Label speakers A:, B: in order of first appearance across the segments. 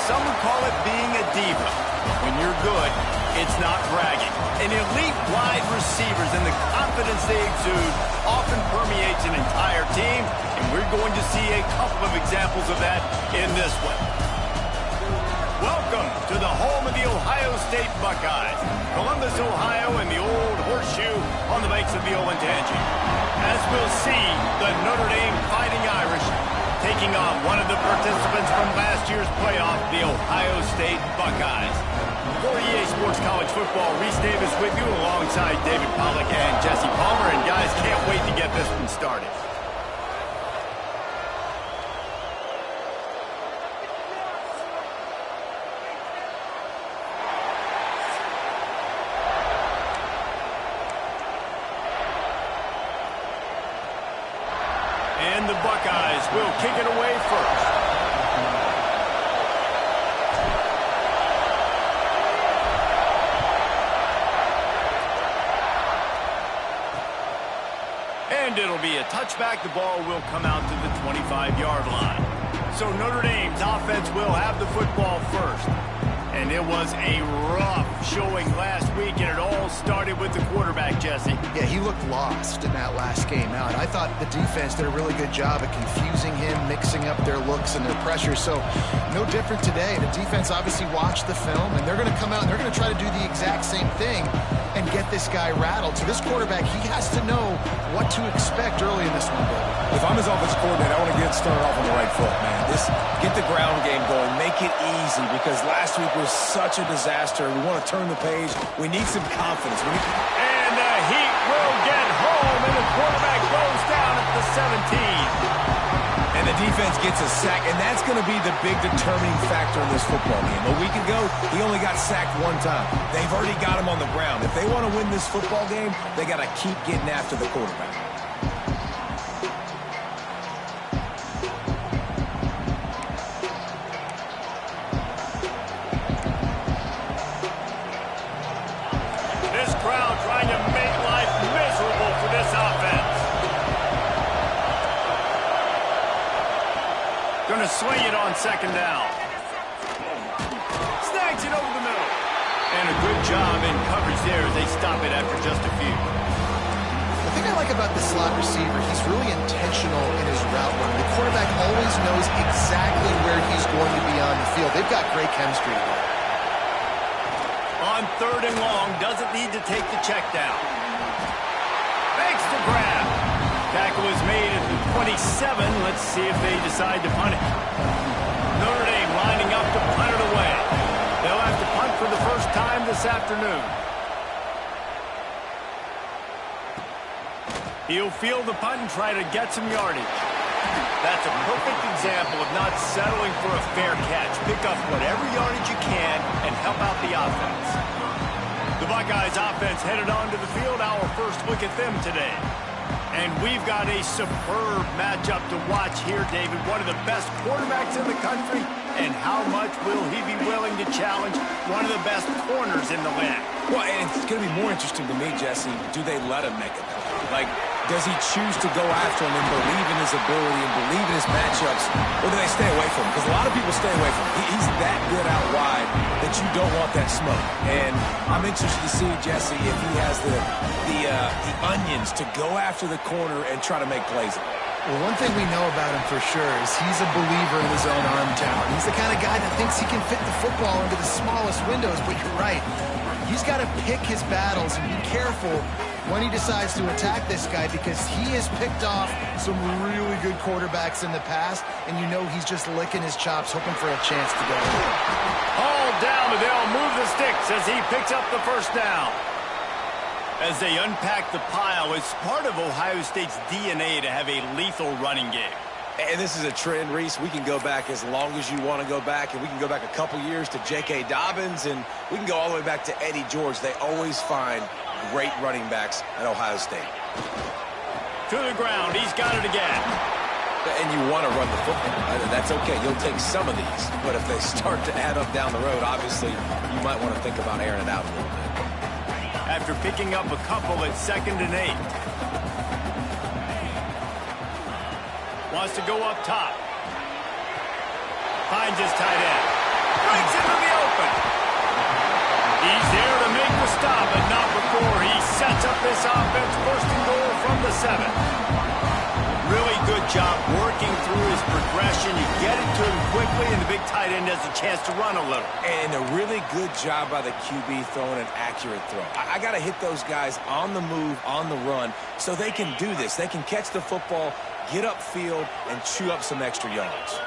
A: some would call it being a diva. When you're good, it's not bragging. And elite wide receivers and the confidence they exude often permeates an entire team, and we're going to see a couple of examples of that in this one. Welcome to the home of the Ohio State Buckeyes, Columbus, Ohio, and the old horseshoe on the banks of the Olentangy. As we'll see, the Notre Dame Fighting Irish taking on one of the participants from last year's playoff, the Ohio State Buckeyes. For EA Sports College Football, Reese Davis with you alongside David Pollack and Jesse Palmer. And guys, can't wait to get this one started. And the Buckeyes will kick it away first. And it'll be a touchback. The ball will come out to the 25-yard line. So Notre Dame's offense will have the football first. And it was a rough showing last week, and it all started with the quarterback, Jesse.
B: Yeah, he looked lost in that last game out. I thought the defense did a really good job of confusing him, mixing up their looks and their pressure. So no different today. The defense obviously watched the film, and they're going to come out and they're going to try to do the exact same thing and get this guy rattled. So this quarterback, he has to know what to expect early in this one, David.
C: If I'm his offensive coordinator, I want to get started off on the right foot, man. Get the ground game going. Make it easy, because last week was such a disaster. We want to turn the page. We need some confidence.
A: And the Heat will get home, and the quarterback goes down at the 17.
C: And the defense gets a sack, and that's going to be the big determining factor in this football game. A week ago, he only got sacked one time. They've already got him on the ground. If they want to win this football game, they got to keep getting after the quarterback.
A: This crowd trying to make life miserable for this offense. Going to swing it on second down. Snags it over the middle. And a good job in coverage there as they stop it after just a few.
B: The thing I like about the slot receiver, he's really intentional in his route running. The quarterback always knows exactly where he's going to be on the field. They've got great chemistry together.
A: On third and long, doesn't need to take the check down. Makes the grab. Tackle is made at the 27. Let's see if they decide to punt it. Notre Dame lining up to punt it away. They'll have to punt for the first time this afternoon. He'll field the punt and try to get some yardage. That's a perfect example of not settling for a fair catch. Pick up whatever yardage you can and help out the offense. The Buckeyes offense headed onto the field. Our first look at them today. And we've got a superb matchup to watch here, David. One of the best quarterbacks in the country. And how much will he be willing to challenge one of the best corners in the land?
C: Well, and it's going to be more interesting to me, Jesse, do they let him make it? Like, does he choose to go after him and believe in his ability and believe in his matchups, or do they stay away from him? Because a lot of people stay away from him. He's that good out wide that you don't want that smoke. And I'm interested to see, Jesse, if he has the onions to go after the corner and try to make plays.
B: Well, one thing we know about him for sure is he's a believer in his own arm talent. He's the kind of guy that thinks he can fit the football into the smallest windows, but you're right. He's got to pick his battles and be careful when he decides to attack this guy, because he has picked off some really good quarterbacks in the past, and you know he's just licking his chops, hoping for a chance to go.
A: Hauled down, but they'll move the sticks as he picks up the first down. As they unpack the pile, it's part of Ohio State's DNA to have a lethal running game.
C: And this is a trend, Reese. We can go back as long as you want to go back, and we can go back a couple years to J.K. Dobbins, and we can go all the way back to Eddie George. They always find great running backs at Ohio State.
A: To the ground. He's got it again.
C: And you want to run the football. That's okay. You'll take some of these. But if they start to add up down the road, obviously, you might want to think about airing it out a little bit.
A: After picking up a couple at 2nd and 8. Wants to go up top. Finds his tight end. Breaks into the open. He's there to make the stop, but not before he sets up this offense first and goal from the 7. Really good job working through his progression. You get it to him quickly, and the big tight end has a chance to run a little.
C: And a really good job by the QB throwing an accurate throw. I got to hit those guys on the move, on the run, so they can do this. They can catch the football, get upfield, and chew up some extra yards.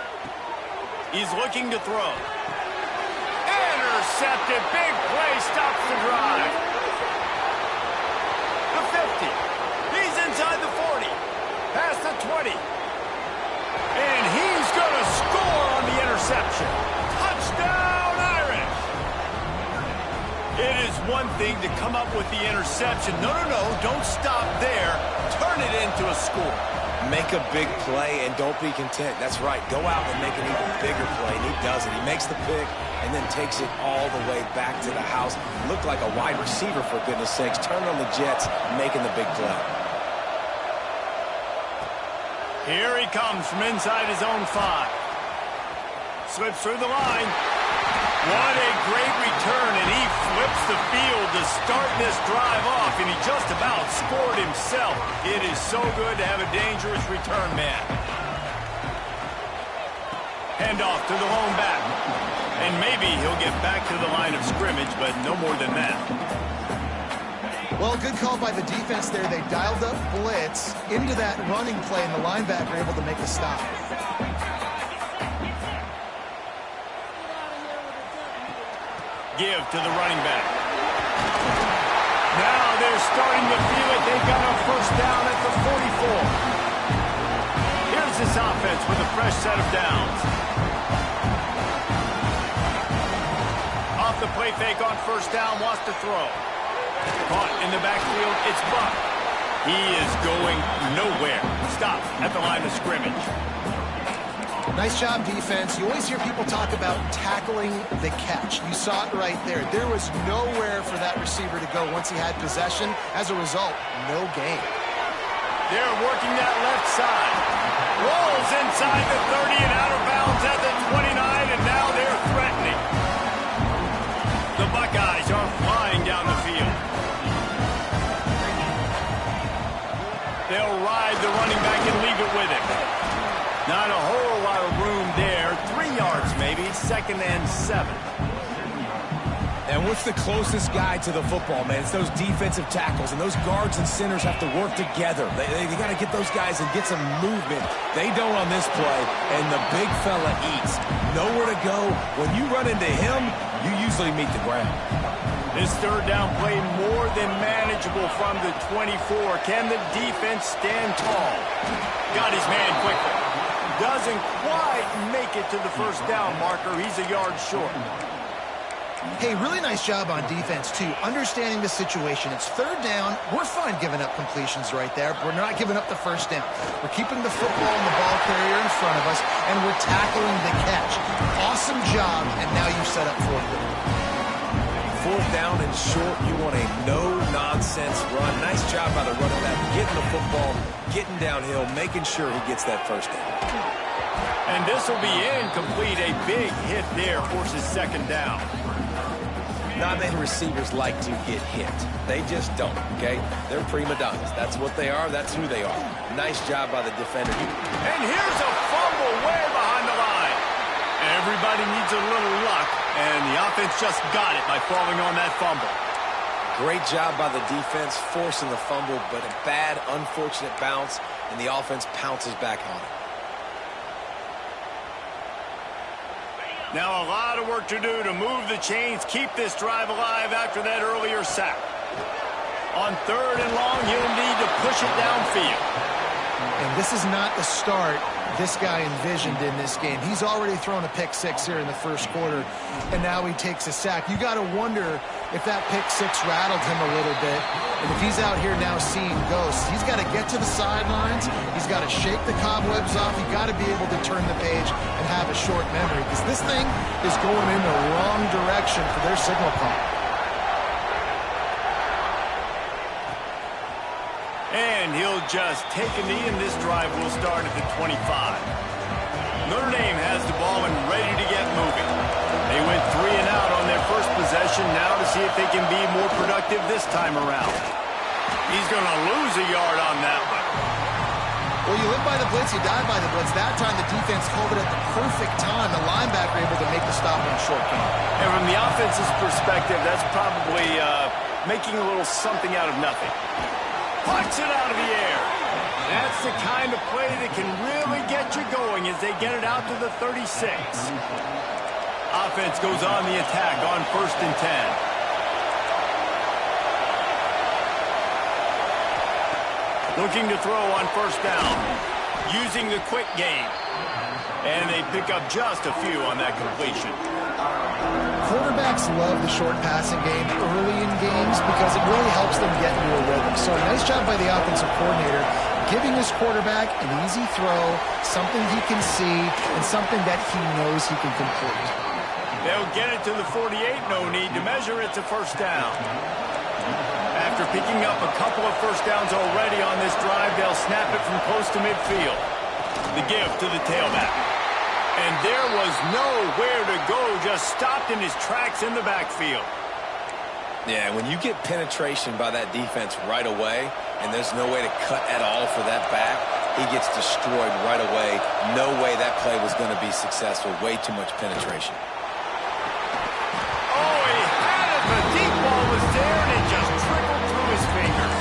A: He's looking to throw. Intercepted. Big play. Stops the drive. The 50. He's inside the 40. Past the 20. And he's going to score on the interception. Touchdown, Irish. It is one thing to come up with the interception. No, don't stop there. Turn it into a score.
C: Make a big play and don't be content. That's right. Go out and make an even bigger play. And he does it. He makes the pick and then takes it all the way back to the house. Looked like a wide receiver, for goodness sakes. Turned on the Jets, making the big play.
A: Here he comes from inside his own 5. Slips through the line. What a great return, and he flips the field to start this drive off, and he just about scored himself. It is so good to have a dangerous return man. Handoff to the lone back. And maybe he'll get back to the line of scrimmage, but no more than that.
B: Well, good call by the defense there. They dialed up blitz into that running play, and the linebacker able to make a stop.
A: Give to the running back. Now they're starting to feel it. They've got a first down at the 44. Here's this offense with a fresh set of downs. Off the play fake on first down, wants to throw. Caught in the backfield, it's Buck. He is going nowhere. Stop at the line of scrimmage.
B: Nice job, defense. You always hear people talk about tackling the catch. You saw it right there. There was nowhere for that receiver to go once he had possession. As a result, no gain.
A: They're working that left side. Rolls inside the 30 and out of bounds at the 29, and now they're threatening. The Buckeyes are flying down the field. They'll ride the running back and leave it with him. Not a whole lot of room there. 3 yards maybe, 2nd and 7.
C: And what's the closest guy to the football, man? It's those defensive tackles, and those guards and centers have to work together. They got to get those guys and get some movement. They don't on this play, and the big fella eats. Nowhere to go. When you run into him, you usually meet the ground.
A: This third down play more than manageable from the 24. Can the defense stand tall? Got his man quickly. Doesn't quite make it to the first down marker. He's a yard short.
B: Hey, really nice job on defense, too. Understanding the situation. It's third down. We're fine giving up completions right there. But we're not giving up the first down. We're keeping the football and the ball carrier in front of us, and we're tackling the catch. Awesome job, and now you set up fourth down.
C: Fourth down and short, you want a no-nonsense run. Nice job by the running back, getting the football, getting downhill, making sure he gets that first down.
A: And this will be incomplete. A big hit there forces second down.
C: Not many receivers like to get hit. They just don't, okay? They're prima donnas. That's what they are. That's who they are. Nice job by the defender.
A: And here's a fumble way behind the line. Everybody needs a little luck, and the offense just got it by falling on that fumble.
C: Great job by the defense forcing the fumble, but a bad, unfortunate bounce, and the offense pounces back on it.
A: Now a lot of work to do to move the chains, keep this drive alive after that earlier sack. On third and long, he'll need to push it downfield.
B: And this is not the start this guy envisioned in this game. He's already thrown a pick six here in the first quarter, and now he takes a sack. You got to wonder if that pick six rattled him a little bit. And if he's out here now seeing ghosts, he's got to get to the sidelines. He's got to shake the cobwebs off. You've got to be able to turn the page and have a short memory, because this thing is going in the wrong direction for their signal call.
A: And he'll just take a knee, and this drive will start at the 25. Notre Dame has the ball and ready to get moving. They They went 3 and out on their first possession. Now to see if they can be more productive this time around. He's going to lose a yard on that one.
B: Well, you live by the blitz, you die by the blitz. That time the defense called it at the perfect time. The linebacker able to make the stop on short game.
A: And from the offense's perspective, that's probably making a little something out of nothing. Punch it out of the air. That's the kind of play that can really get you going as they get it out to the 36. Offense goes on the attack on 1st and 10. Looking to throw on 1st down, using the quick game. And they pick up just a few on that completion.
B: Quarterbacks love the short passing game early in games because it really helps them get into a rhythm. So nice job by the offensive coordinator giving his quarterback an easy throw, something he can see, and something that he knows he can complete.
A: They'll get it to the 48, no need to measure it to 1st down. After picking up a couple of 1st downs already on this drive, they'll snap it from close to midfield. The give to the tailback. And there was nowhere to go, just stopped in his tracks in the backfield.
C: Yeah, when you get penetration by that defense right away, and there's no way to cut at all for that back, he gets destroyed right away. No way that play was going to be successful. Way too much penetration.
A: Oh, he had it. The deep ball was there, and it just trickled through his fingers.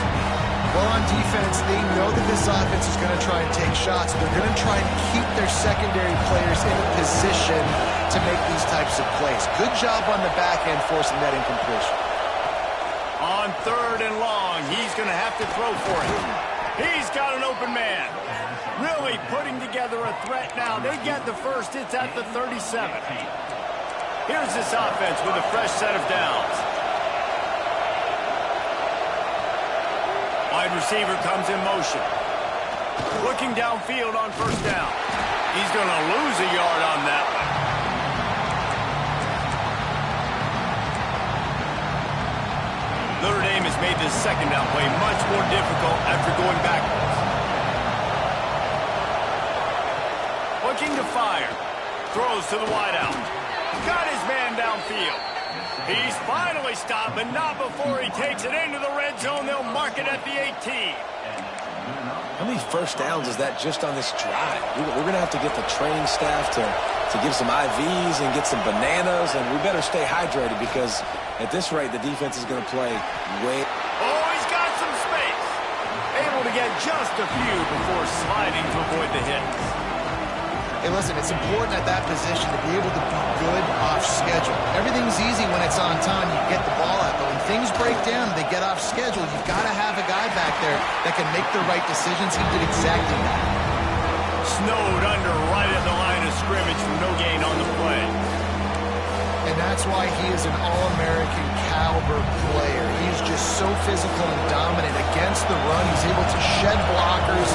B: Well, on defense, they know that this offense is going to try and take shots. They're going to try and keep their secondary players in a position to make these types of plays. Good job on the back end forcing that incompletion.
A: On 3rd and long, he's going to have to throw for it. He's got an open man. Really putting together a threat now. They get the first. It's at the 37. Here's this offense with a fresh set of downs. Wide receiver comes in motion. Looking downfield on 1st down. He's going to lose a yard on that one. Notre Dame has made this 2nd down play much more difficult after going backwards. Looking to fire. Throws to the wideout. Got his man downfield. He's finally stopped, but not before he takes it into the red zone. They'll mark it at the 18.
C: How many 1st downs is that just on this drive? We're going to have to get the training staff to give some IVs and get some bananas, and we better stay hydrated because at this rate, the defense is going to play way...
A: Oh, he's got some space. Able to get just a few before sliding to avoid the hits.
B: Hey, listen, it's important at that position to be able to be good off schedule. Everything's easy when it's on time. You get the ball out. But when things break down and they get off schedule, you've got to have a guy back there that can make the right decisions. He did exactly that.
A: Snowed under right at the line of scrimmage for no gain on the play.
B: And that's why he is an All-American caliber player. He's just so physical and dominant against the run. He's able to shed blockers,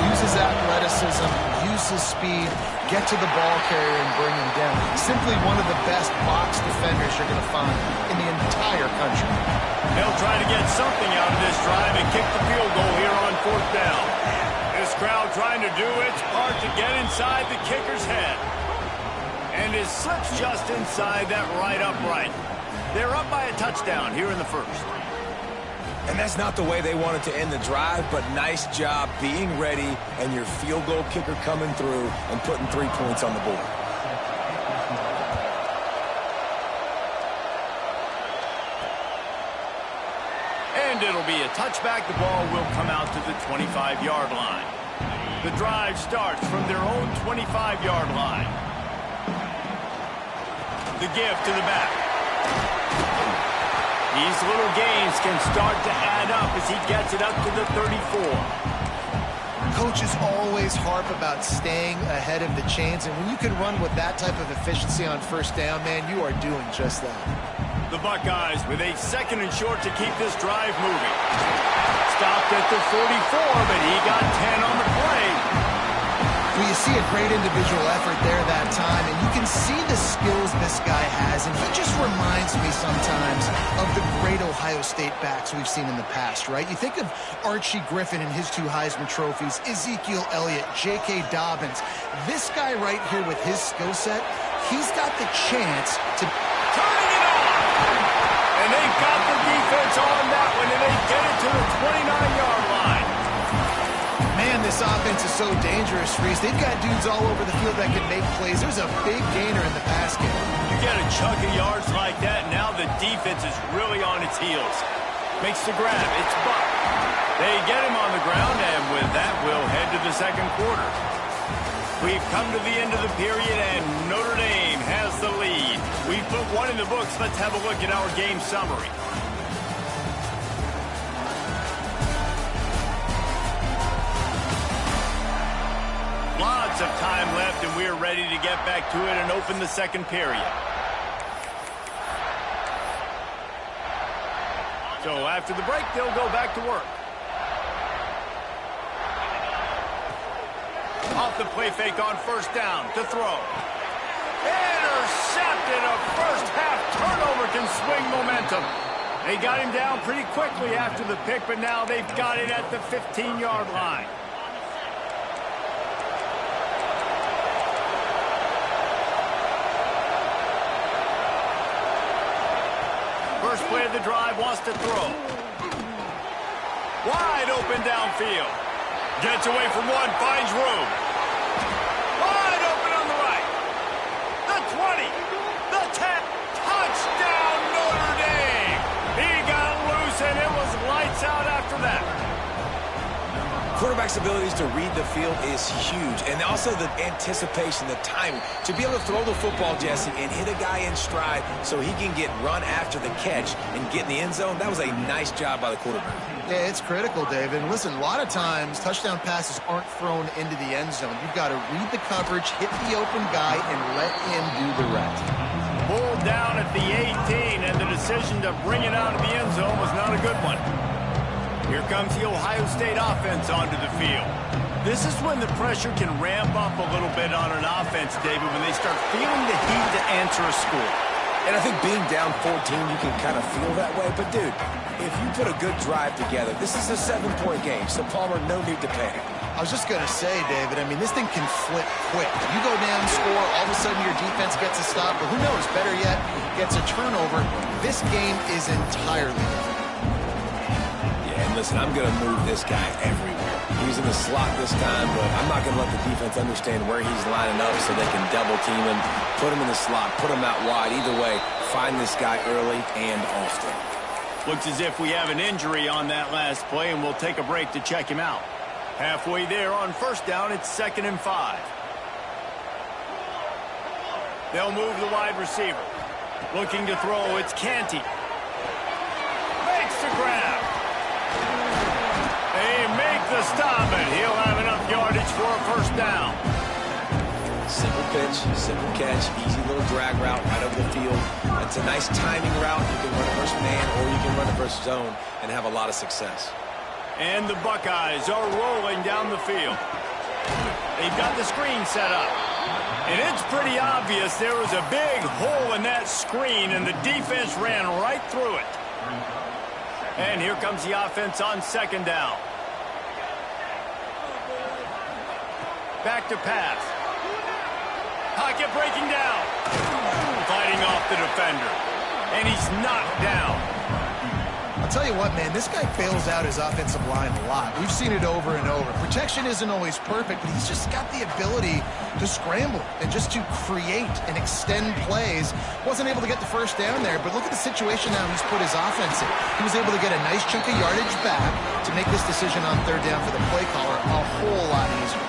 B: use his athleticism, use his speed, get to the ball carrier and bring him down. Simply one of the best box defenders you're going to find in the entire country.
A: They'll try to get something out of this drive and kick the field goal here on 4th down. This crowd trying to do its part to get inside the kicker's head. And it slips just inside that right upright. They're up by a touchdown here in the 1st.
C: And that's not the way they wanted to end the drive, but nice job being ready and your field goal kicker coming through and putting 3 points on the board.
A: And it'll be a touchback. The ball will come out to the 25-yard line. The drive starts from their own 25-yard line. The give to the back. These little gains can start to add up as he gets it up to the 34.
B: Coaches always harp about staying ahead of the chains, and when you can run with that type of efficiency on 1st down, man, you are doing just that.
A: The Buckeyes with a 2nd and short to keep this drive moving. Stopped at the 44, but he got 10 on the play.
B: Well, you see a great individual effort there that time, and you can see the skills this guy has, and he just reminds me sometimes of the great Ohio State backs we've seen in the past, right? You think of Archie Griffin and his 2 Heisman trophies, Ezekiel Elliott, J.K. Dobbins. This guy right here with his skill set, he's got the chance to...
A: Turning it on! And they got the defense on that one, and they get it to the 29-yard line.
B: Man, this offense is so dangerous, Reese. They've got dudes all over the field that can make plays. There's a big gainer in the pass game.
A: You get a chunk of yards like that, now the defense is really on its heels. Makes the grab. It's Buck. They get him on the ground, and with that, we'll head to the second quarter. We've come to the end of the period, and Notre Dame has the lead. We've put one in the books. Let's have a look at our game summary. Lots of time left, and we're ready to get back to it and open the second period. So after the break, they'll go back to work. Off the play fake on first down to throw. Intercepted. A first half turnover can swing momentum. They got him down pretty quickly after the pick, but now they've got it at the 15-yard line. First play of the drive, wants to throw. Wide open downfield. Gets away from one, finds room. Wide open on the right. The 20, the 10, touchdown Notre Dame. He got loose and it was lights out after that.
C: Quarterback's abilities to read the field is huge, and also the anticipation, the timing. To be able to throw the football, Jesse, and hit a guy in stride so he can get run after the catch and get in the end zone, that was a nice job by the quarterback.
B: Yeah, it's critical, David. And listen, a lot of times touchdown passes aren't thrown into the end zone. You've got to read the coverage, hit the open guy, and let him do the rest.
A: Pulled down at the 18, and the decision to bring it out of the end zone was not a good one. Here comes the Ohio State offense onto the field. This is when the pressure can ramp up a little bit on an offense, David, when they start feeling the heat to answer a score.
C: And I think being down 14, you can kind of feel that way. But, dude, if you put a good drive together, this is a 7-point game, so Palmer, no need to panic.
B: I was just going to say, David, I mean, this thing can flip quick. You go down, score, all of a sudden your defense gets a stop, but who knows, better yet, gets a turnover. This game is entirely different.
C: Yeah, and listen, I'm going to move this guy everywhere. He's in the slot this time, but I'm not going to let the defense understand where he's lining up so they can double team him, put him in the slot, put him out wide. Either way, find this guy early and often.
A: Looks as if we have an injury on that last play, and we'll take a break to check him out. Halfway there on first down, it's 2nd and 5. They'll move the wide receiver. Looking to throw, it's Canty. Makes the grab. They make the stop, and he'll have enough yardage for a first down.
C: Simple pitch, simple catch, easy little drag route right over the field. It's a nice timing route. You can run it versus man or you can run it versus zone and have a lot of success.
A: And the Buckeyes are rolling down the field. They've got the screen set up. And it's pretty obvious there was a big hole in that screen, and the defense ran right through it. And here comes the offense on 2nd down. Back to pass. Pocket breaking down. Fighting off the defender. And he's knocked down.
B: I'll tell you what, man, this guy bails out his offensive line a lot. We've seen it over and over. Protection isn't always perfect, but he's just got the ability to scramble and just to create and extend plays. Wasn't able to get the first down there, but look at the situation now he's put his offense in. He was able to get a nice chunk of yardage back to make this decision on 3rd down for the play caller a whole lot easier.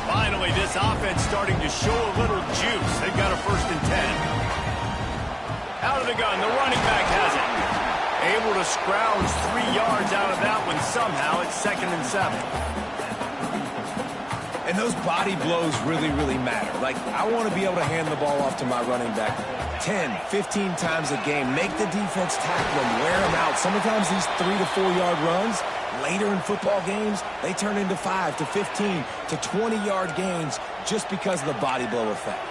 A: Finally, this offense starting to show a little juice. They've got a 1st and 10. Out of the gun, the running back has it. Able to scrounge 3 yards out of that one somehow. It's 2nd and 7.
C: And those body blows really, really matter. Like, I want to be able to hand the ball off to my running back 10, 15 times a game. Make the defense tackle them, wear them out. Sometimes these 3 to 4 yard runs, later in football games, they turn into 5 to 15 to 20-yard gains just because of the body blow effect.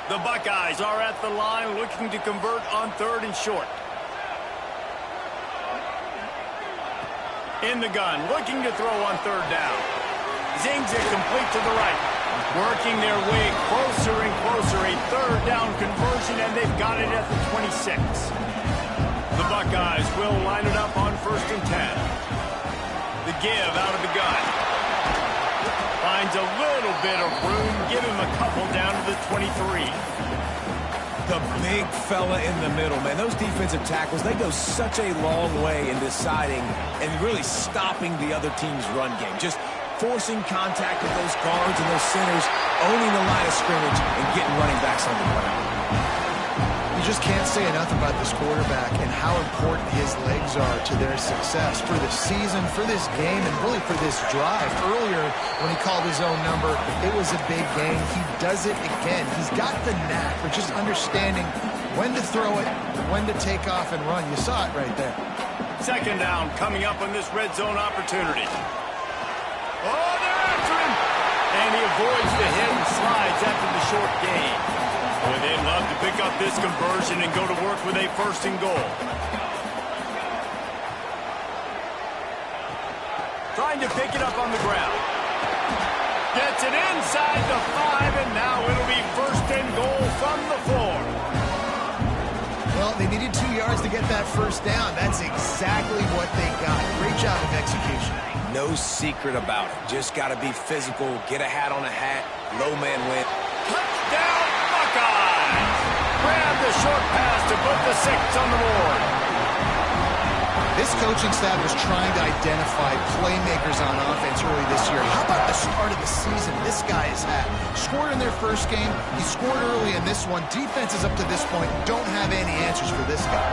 A: The Buckeyes are at the line looking to convert on 3rd and short. In the gun, looking to throw on 3rd down. Zings it complete to the right. Working their way closer and closer. A third down conversion, and they've got it at the 26. The Buckeyes will line it up on 1st and 10. The give out of the gun. Finds a little bit of room. Give him a couple down to the 23.
C: The big fella in the middle, man. Those defensive tackles, they go such a long way in deciding and really stopping the other team's run game. Just forcing contact with those guards and those centers, owning the line of scrimmage, and getting running backs on the ground.
B: You just can't say enough about this quarterback and how important his legs are to their success for the season, for this game, and really for this drive. Earlier, when he called his own number, it was a big gain. He does it again. He's got the knack for just understanding when to throw it, when to take off and run. You saw it right there.
A: 2nd down coming up on this red zone opportunity. Oh, they're after him! And he avoids the hit and slides after the short gain. Boy, they'd love to pick up this conversion and go to work with a 1st and goal. Trying to pick it up on the ground. Gets it inside the 5, and now it'll be 1st and goal from the 4.
B: Well, they needed 2 yards to get that 1st down. That's exactly what they got. Great job of execution.
C: No secret about it. Just got to be physical, get a hat on a hat, low man win.
A: Touchdown, Buckeyes! Grab the short pass to put the 6 on the board.
B: This coaching staff was trying to identify playmakers on offense early this year. How about the start of the season this guy has had? Scored in their first game. He scored early in this one. Defenses up to this point don't have any answers for this guy.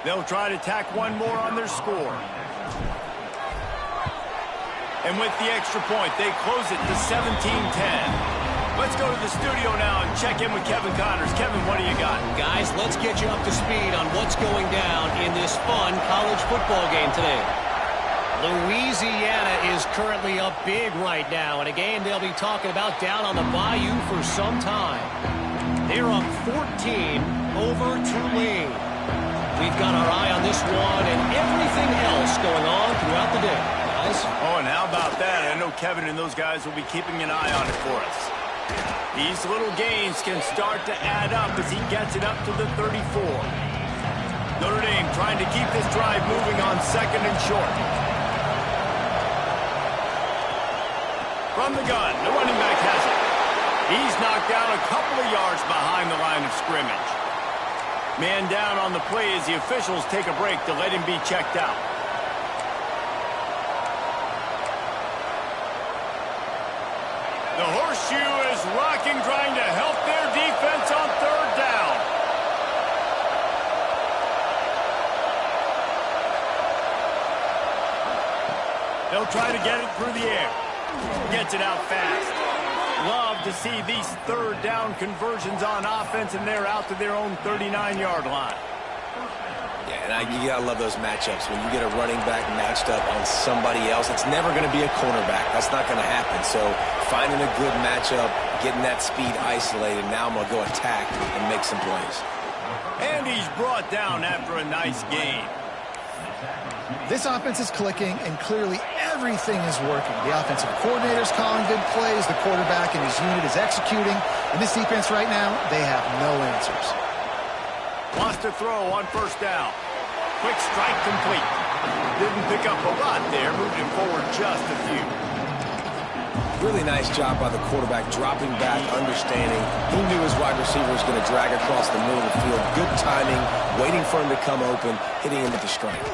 A: They'll try to tack one more on their score. And with the extra point, they close it to 17-10. Let's go to the studio now and check in with Kevin Connors. Kevin, what do you got?
D: Guys, let's get you up to speed on what's going down in this fun college football game today. Louisiana is currently up big right now in a game they'll be talking about down on the Bayou for some time. They're up 14 over Tulane. We've got our eye on this one and everything else going on throughout the day, guys.
A: Oh, and how about that? I know Kevin and those guys will be keeping an eye on it for us. These little gains can start to add up as he gets it up to the 34. Notre Dame trying to keep this drive moving on 2nd and short. From the gun, the running back has it. He's knocked down a couple of yards behind the line of scrimmage. Man down on the play as the officials take a break to let him be checked out. The horseshoe is rocking, trying to help their defense on 3rd down. They'll try to get it through the air. Gets it out fast. Love to see these 3rd down conversions on offense, and they're out to their own 39-yard line.
C: Yeah, and you got to love those matchups. When you get a running back matched up on somebody else, it's never going to be a cornerback. That's not going to happen. So finding a good matchup, getting that speed isolated, now I'm going to go attack and make some plays.
A: And he's brought down after a nice gain.
B: This offense is clicking, and clearly everything is working. The offensive coordinator's calling good plays. The quarterback and his unit is executing. And this defense right now, they have no answers.
A: Wants to throw on 1st down. Quick strike complete. Didn't pick up a lot there, moving forward just a few.
C: Really nice job by the quarterback, dropping back, understanding. He knew his wide receiver was going to drag across the middle of the field. Good timing, waiting for him to come open, hitting him with the strike.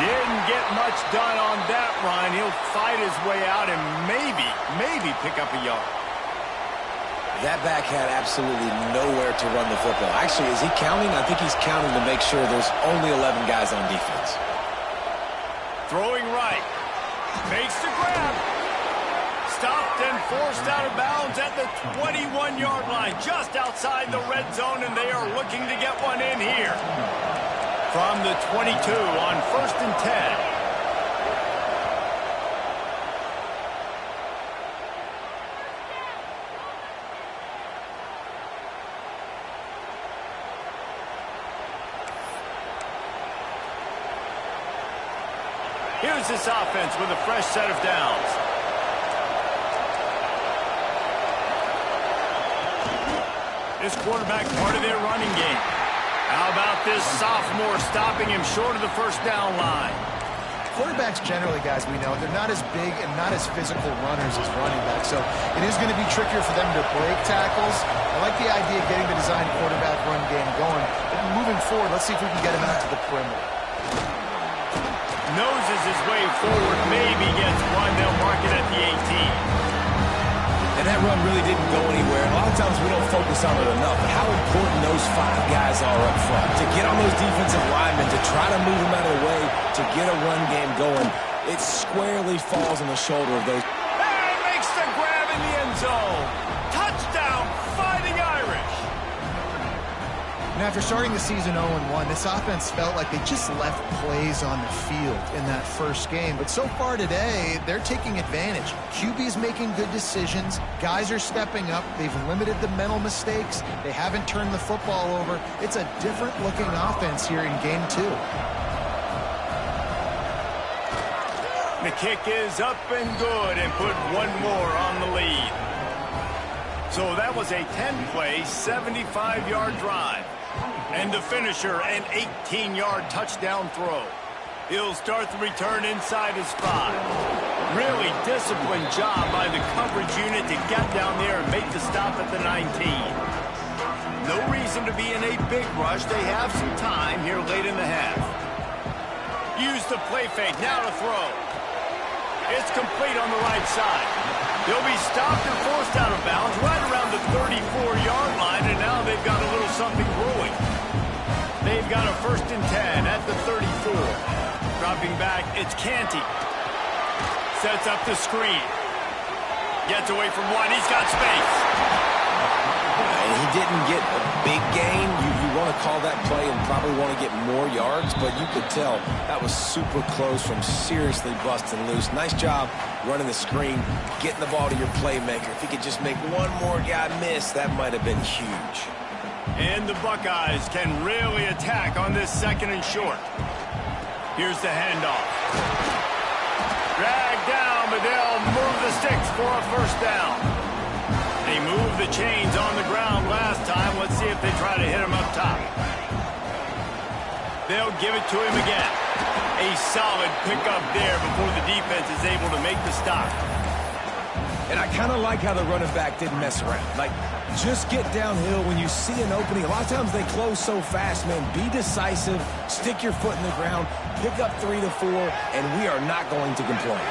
A: Didn't get much done on that run. He'll fight his way out and maybe pick up a yard.
C: That back had absolutely nowhere to run the football. Actually, is he counting? I think he's counting to make sure there's only 11 guys on defense.
A: Throwing right. Makes the grab. Stopped and forced out of bounds at the 21-yard line, just outside the red zone, and they are looking to get one in here. From the 22 on 1st and 10. Here's this offense with a fresh set of downs. This quarterback part of their running game. How about this sophomore stopping him short of the first down line?
B: Quarterbacks generally, guys, we know, they're not as big and not as physical runners as running backs, so it is going to be trickier for them to break tackles. I like the idea of getting the design quarterback run game going. But moving forward, let's see if we can get him out to the perimeter.
A: Noses his way forward, maybe gets one. They'll mark it at the 18.
C: And that run really didn't go anywhere. A lot of times we don't focus on it enough, but how important those 5 guys are up front. To get on those defensive linemen, to try to move them out of the way, to get a run game going, it squarely falls on the shoulder of those.
A: And makes the grab in the end zone. Touchdown, Fighting Irish.
B: And after starting the season 0-1, this offense felt like they just left plays on the field in that first game. But so far today, they're taking advantage. QB's making good decisions. Guys are stepping up. They've limited the mental mistakes. They haven't turned the football over. It's a different-looking offense here in Game 2.
A: The kick is up and good and put one more on the lead. So that was a 10-play, 75-yard drive. And the finisher, an 18-yard touchdown throw. He'll start the return inside his 5. Really disciplined job by the coverage unit to get down there and make the stop at the 19. No reason to be in a big rush. They have some time here late in the half. Use the play fake, now to throw. It's complete on the right side. They'll be stopped and forced out of bounds right around the 34-yard line, and now they've got a little something brewing. They've got a 1st and 10 at the 34. Dropping back, it's Canty. Sets up the screen. Gets away from one. He's got space.
C: And he didn't get a big gain. You want to call that play and probably want to get more yards, but you could tell that was super close from seriously busting loose. Nice job running the screen, getting the ball to your playmaker. If he could just make one more guy miss, that might have been huge.
A: And the Buckeyes can really attack on this 2nd and short. Here's the handoff. Drag down, but they'll move the sticks for a 1st down. They moved the chains on the ground last time. Let's see if they try to hit him up top. They'll give it to him again. A solid pickup there before the defense is able to make the stop.
C: And I kind of like how the running back didn't mess around. Like, just get downhill when you see an opening. A lot of times they close so fast, man. Be decisive, stick your foot in the ground, pick up 3 to 4, and we are not going to complain.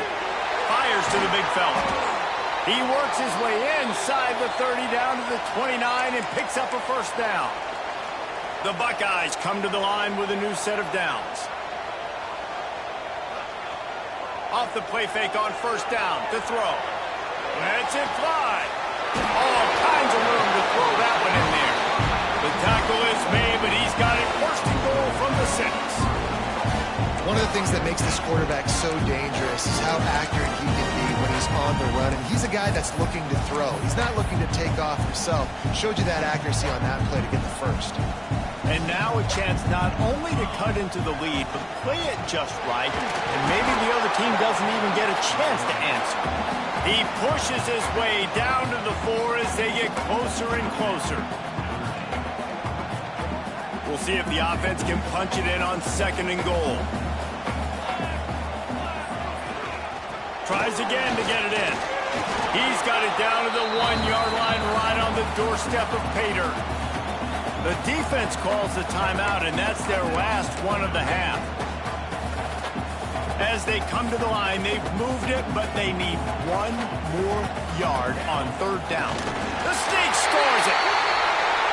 A: Fires to the big fella. He works his way inside the 30 down to the 29 and picks up a 1st down. The Buckeyes come to the line with a new set of downs. Off the play fake on 1st down to throw. That's it fly. All kinds of room to throw that one in there. The tackle is made, but he's got it 1st and goal from the 6.
B: One of the things that makes this quarterback so dangerous is how accurate he can be when he's on the run. And he's a guy that's looking to throw. He's not looking to take off himself. Showed you that accuracy on that play to get the 1st.
A: And now a chance not only to cut into the lead, but play it just right. And maybe the other team doesn't even get a chance to answer. He pushes his way down to the 4 as they get closer and closer. We'll see if the offense can punch it in on 2nd and goal. Tries again to get it in. He's got it down to the 1-yard line right on the doorstep of Pater. The defense calls the timeout, and that's their last one of the half. As they come to the line, they've moved it, but they need 1 more yard on 3rd down. The Snake scores it.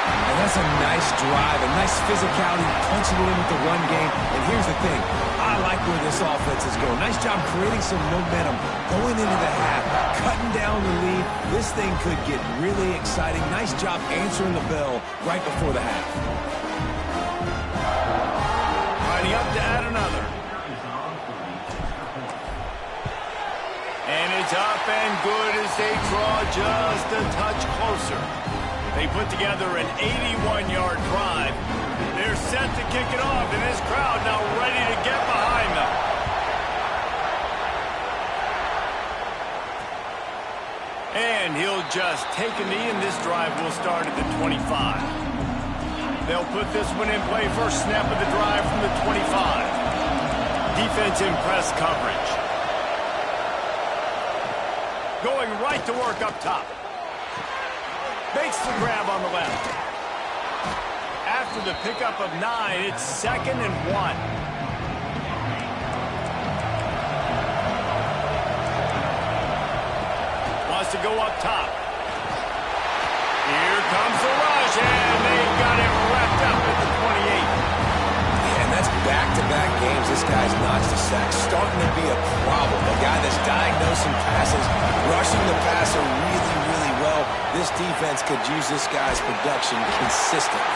C: And that's a nice drive, a nice physicality, punching it in with the run game. And here's the thing, I like where this offense is going. Nice job creating some momentum, going into the half, cutting down the lead. This thing could get really exciting. Nice job answering the bell right before the half.
A: Lining up to add another. And it's up and good as they draw just a touch closer. They put together an 81-yard drive. They're set to kick it off, and this crowd now ready to get behind them. And he'll just take a knee, and this drive will start at the 25. They'll put this one in play. First snap of the drive from the 25. Defense in press coverage. Going right to work up top. Makes the grab on the left. After the pickup of 9, it's 2nd and 1. To go up top. Here comes the rush, and they got it wrapped up at the 28.
C: Yeah, and that's back-to-back games. This guy's notched a sack. Starting to be a problem. A guy that's diagnosing passes, rushing the passer really, really well. This defense could use this guy's production consistently.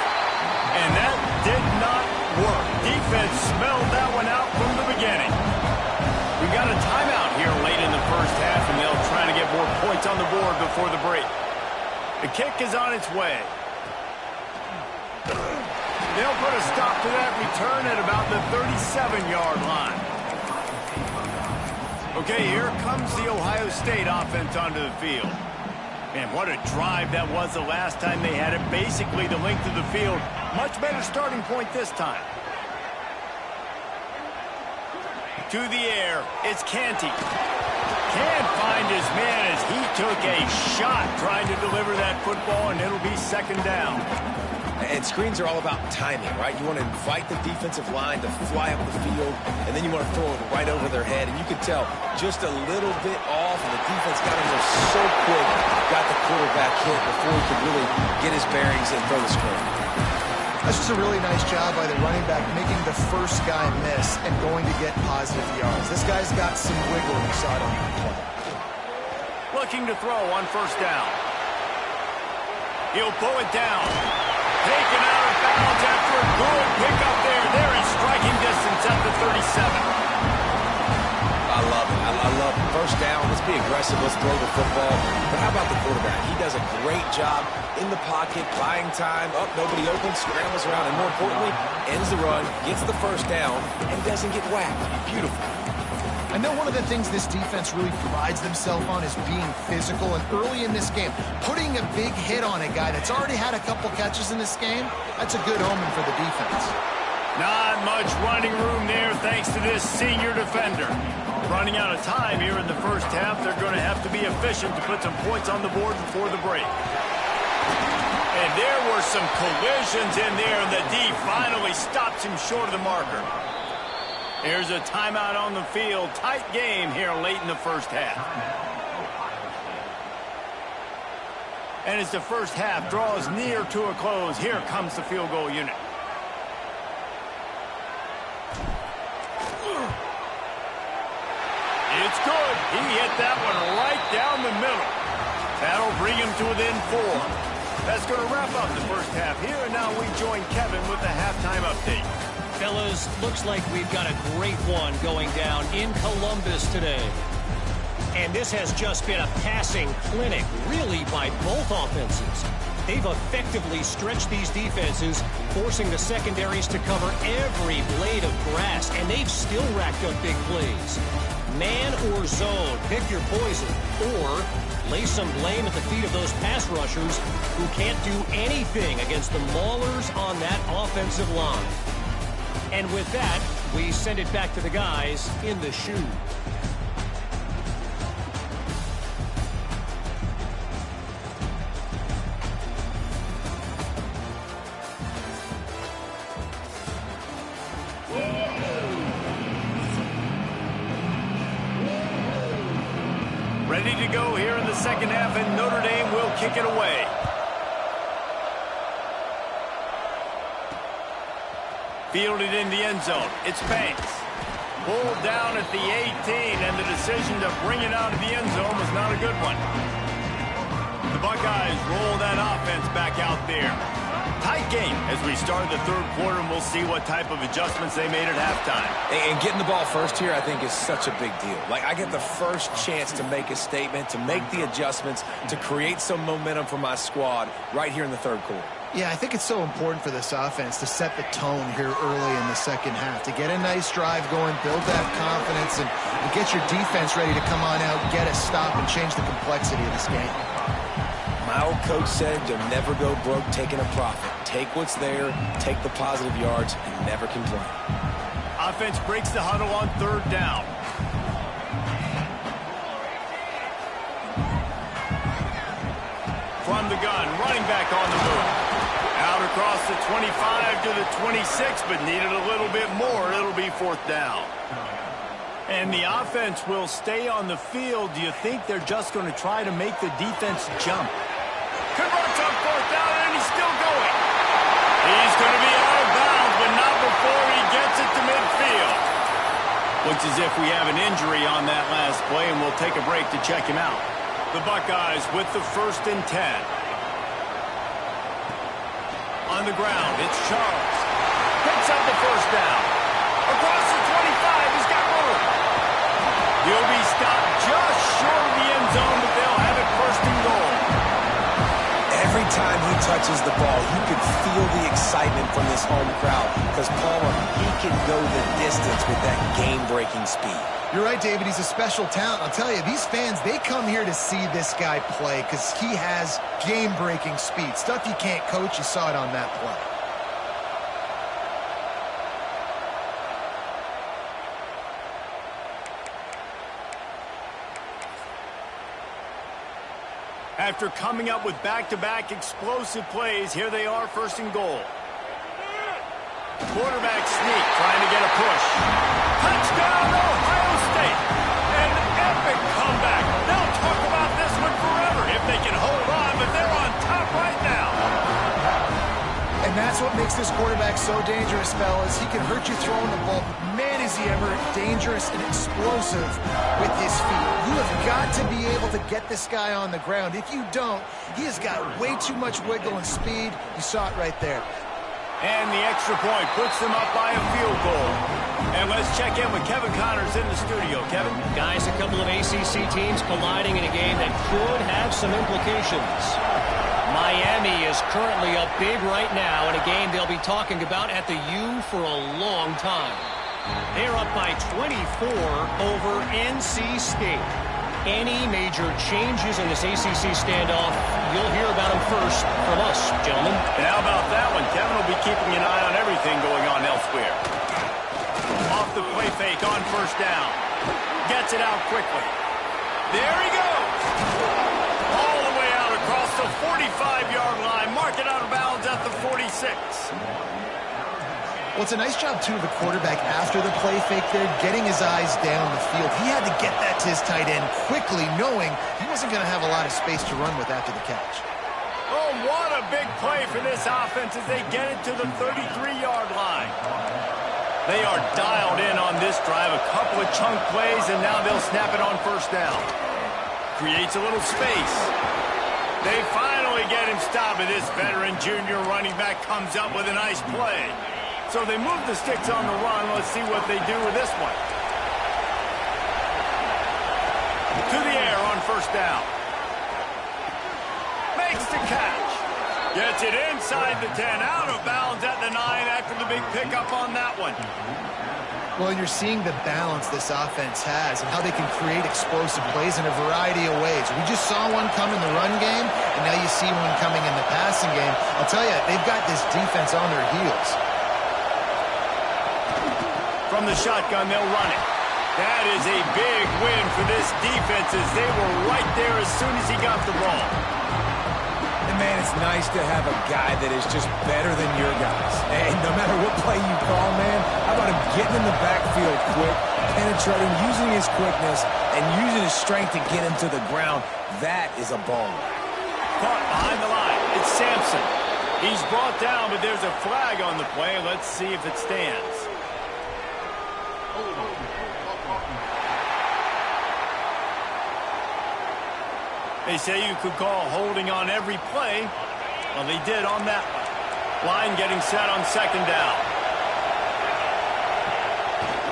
A: And that did not work. Defense smelled that one out from the beginning. We got a timeout here late in the first half, and they'll try to get more points on the board before the break. The kick is on its way. They'll put a stop to that return at about the 37-yard line. Okay, here comes the Ohio State offense onto the field. Man, what a drive that was the last time they had it. Basically the length of the field. Much better starting point this time. To the air, it's Canty. Can't find his man as he took a shot trying to deliver that football, and it'll be 2nd down.
C: And screens are all about timing, right? You want to invite the defensive line to fly up the field, and then you want to throw it right over their head. And you can tell just a little bit off, and the defense got him there so quick, got the quarterback hit before he could really get his bearings and throw the screen.
B: That's just a really nice job by the running back, making the first guy miss and going to get positive yards. This guy's got some wiggle. You saw it on that play.
A: Looking to throw on 1st down. He'll pull it down. Taken out of bounds after a good pickup there. They're in striking distance at the 37.
C: I love it. I love it. 1st down. Let's be aggressive. Let's throw the football. But how about the quarterback? He does a great job in the pocket, buying time. Up, nobody open, scrambles around, and more importantly, ends the run, gets the 1st down, and doesn't get whacked. Beautiful.
B: I know one of the things this defense really prides themselves on is being physical, and early in this game, putting a big hit on a guy that's already had a couple catches in this game, that's a good omen for the defense.
A: Not much running room there thanks to this senior defender. Running out of time here in the first half, they're going to have to be efficient to put some points on the board before the break. And there were some collisions in there, and the D finally stops him short of the marker. Here's a timeout on the field. Tight game here late in the first half. And as the first half draws near to a close, here comes the field goal unit. It's good. He hit that one right down the middle. That'll bring him to within 4. That's going to wrap up the first half here, and now we join Kevin with the halftime update.
D: Fellas, looks like we've got a great one going down in Columbus today. And this has just been a passing clinic, really, by both offenses. They've effectively stretched these defenses, forcing the secondaries to cover every blade of grass, and they've still racked up big plays. Man or zone, pick your poison, or lay some blame at the feet of those pass rushers who can't do anything against the maulers on that offensive line. And with that, we send it back to the guys in the shoe.
A: Ready to go here in the second half, and Notre Dame will kick it away. Fielded in the end zone. It's Banks. Pulled down at the 18, and the decision to bring it out of the end zone was not a good one. The Buckeyes roll that offense back out there. Tight game as we start the third quarter, and we'll see what type of adjustments they made at halftime.
C: And getting the ball first here, I think, is such a big deal. Like, I get the first chance to make a statement, to make the adjustments, to create some momentum for my squad right here in the third quarter.
B: Yeah, I think it's so important for this offense to set the tone here early in the second half, to get a nice drive going, build that confidence, and get your defense ready to come on out, get a stop, and change the complexity of this game.
C: My old coach said you'll never go broke taking a profit. Take what's there, take the positive yards, and never complain.
A: Offense breaks the huddle on third down. From the gun, running back on the move. Out across the 25 to the 26, but needed a little bit more. It'll be fourth down. And the offense will stay on the field. Do you think they're just going to try to make the defense jump? Converts on fourth down, and he's still going. He's going to be out of bounds, but not before he gets it to midfield. Looks as if we have an injury on that last play, and we'll take a break to check him out. The Buckeyes with the 1st and 10. On the ground, it's Charles. Picks up the first down. Across the 25, he's got room. He'll be stopped just short of the end zone, but they'll have it 1st and goal.
C: Every time he touches the ball, you can feel the excitement from this home crowd because, Palmer, he can go the distance with that game-breaking speed.
B: You're right, David. He's a special talent. I'll tell you, these fans, they come here to see this guy play because he has game-breaking speed. Stuff you can't coach. You saw it on that play.
A: After coming up with back-to-back explosive plays, here they are 1st and goal. Quarterback sneak, trying to get a push. Touchdown, Ohio State. An epic comeback. They'll talk about this one forever if they can hold on, but they're on top right now.
B: And that's what makes this quarterback so dangerous, fellas. He can hurt you throwing the ball, but man, is he ever dangerous and explosive with his feet. You have got to be able to get this guy on the ground. If you don't, he has got way too much wiggle and speed. You saw it right there.
A: And the extra point puts them up by a field goal. And let's check in with Kevin Connors in the studio. Kevin?
D: Guys, a couple of ACC teams colliding in a game that could have some implications. Miami is currently up big right now in a game they'll be talking about at the U for a long time. They're up by 24 over NC State. Any major changes in this ACC standoff, you'll hear about them first from us, gentlemen.
A: And how about that one? Kevin will be keeping an eye on everything going on elsewhere. Off the play fake on 1st down. Gets it out quickly. There he goes. All the way out across the 45-yard line. Mark it out of bounds at the 46.
B: Well, it's a nice job, too, of the quarterback after the play fake there, getting his eyes down the field. He had to get that to his tight end quickly, knowing he wasn't going to have a lot of space to run with after the catch.
A: Oh, what a big play for this offense as they get it to the 33-yard line. They are dialed in on this drive. A couple of chunk plays, and now they'll snap it on 1st down. Creates a little space. They finally get him stopped, and this veteran junior running back comes up with a nice play. So they move the sticks on the run. Let's see what they do with this one. To the air on 1st down. Makes the catch. Gets it inside the 10. Out of bounds at the 9 after the big pickup on that one.
B: Well, you're seeing the balance this offense has and how they can create explosive plays in a variety of ways. We just saw one come in the run game, and now you see one coming in the passing game. I'll tell you, they've got this defense on their heels.
A: From the shotgun, they'll run it. That is a big win for this defense as they were right there as soon as he got the ball.
C: And, man, it's nice to have a guy that is just better than your guys. And no matter what play you call, man, how about him getting in the backfield quick, penetrating, using his quickness, and using his strength to get him to the ground. That is a ball.
A: Caught behind the line. It's Sampson. He's brought down, but there's a flag on the play. Let's see if it stands. They say you could call holding on every play. Well, they did on that one. Line getting set on 2nd down.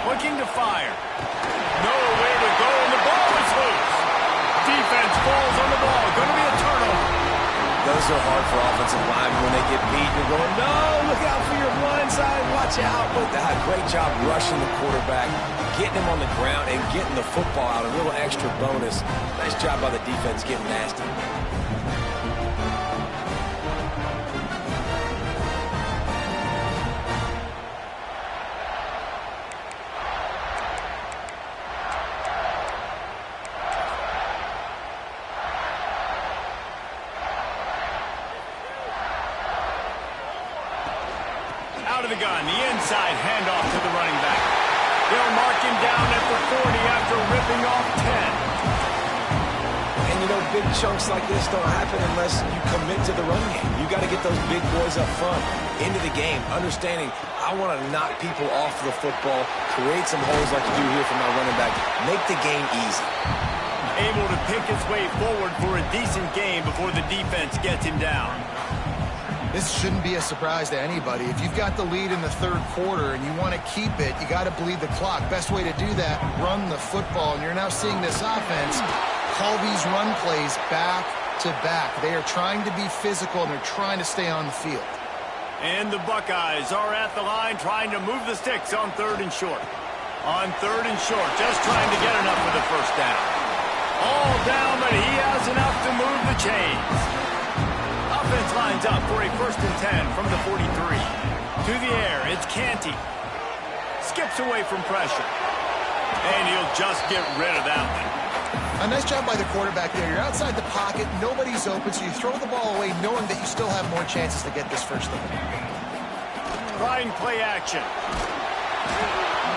A: Looking to fire. Nowhere to go, and the ball is loose. Defense falls on the ball. Going to be a turnover.
C: Those are hard for offensive linemen when they get beat. You're going, no, look out for your blind side, watch out. But great job rushing the quarterback, getting him on the ground, and getting the football out, a little extra bonus. Nice job by the defense getting nasty.
A: Out of the gun, the inside handoff to the running back. They'll mark him down at the 40 after ripping off 10.
C: And, you know, big chunks like this don't happen unless you commit to the run game. You got to get those big boys up front into the game, understanding I want to knock people off the football, create some holes like you do here for my running back, make the game easy.
A: Able to pick his way forward for a decent game before the defense gets him down.
B: This shouldn't be a surprise to anybody. If you've got the lead in the third quarter and you want to keep it, you got to bleed the clock. Best way to do that, run the football. And you're now seeing this offense call these run plays back to back. They are trying to be physical, and they're trying to stay on the field.
A: And the Buckeyes are at the line trying to move the sticks on 3rd and short. On 3rd and short, just trying to get enough for the first down. All down, but he has enough to move the chains. Offense lines up for a 1st and 10 from the 43. To the air, it's Canty. Skips away from pressure. And he'll just get rid of that one.
B: A nice job by the quarterback there. You're outside the pocket, nobody's open, so you throw the ball away knowing that you still have more chances to get this first down.
A: Trying play action.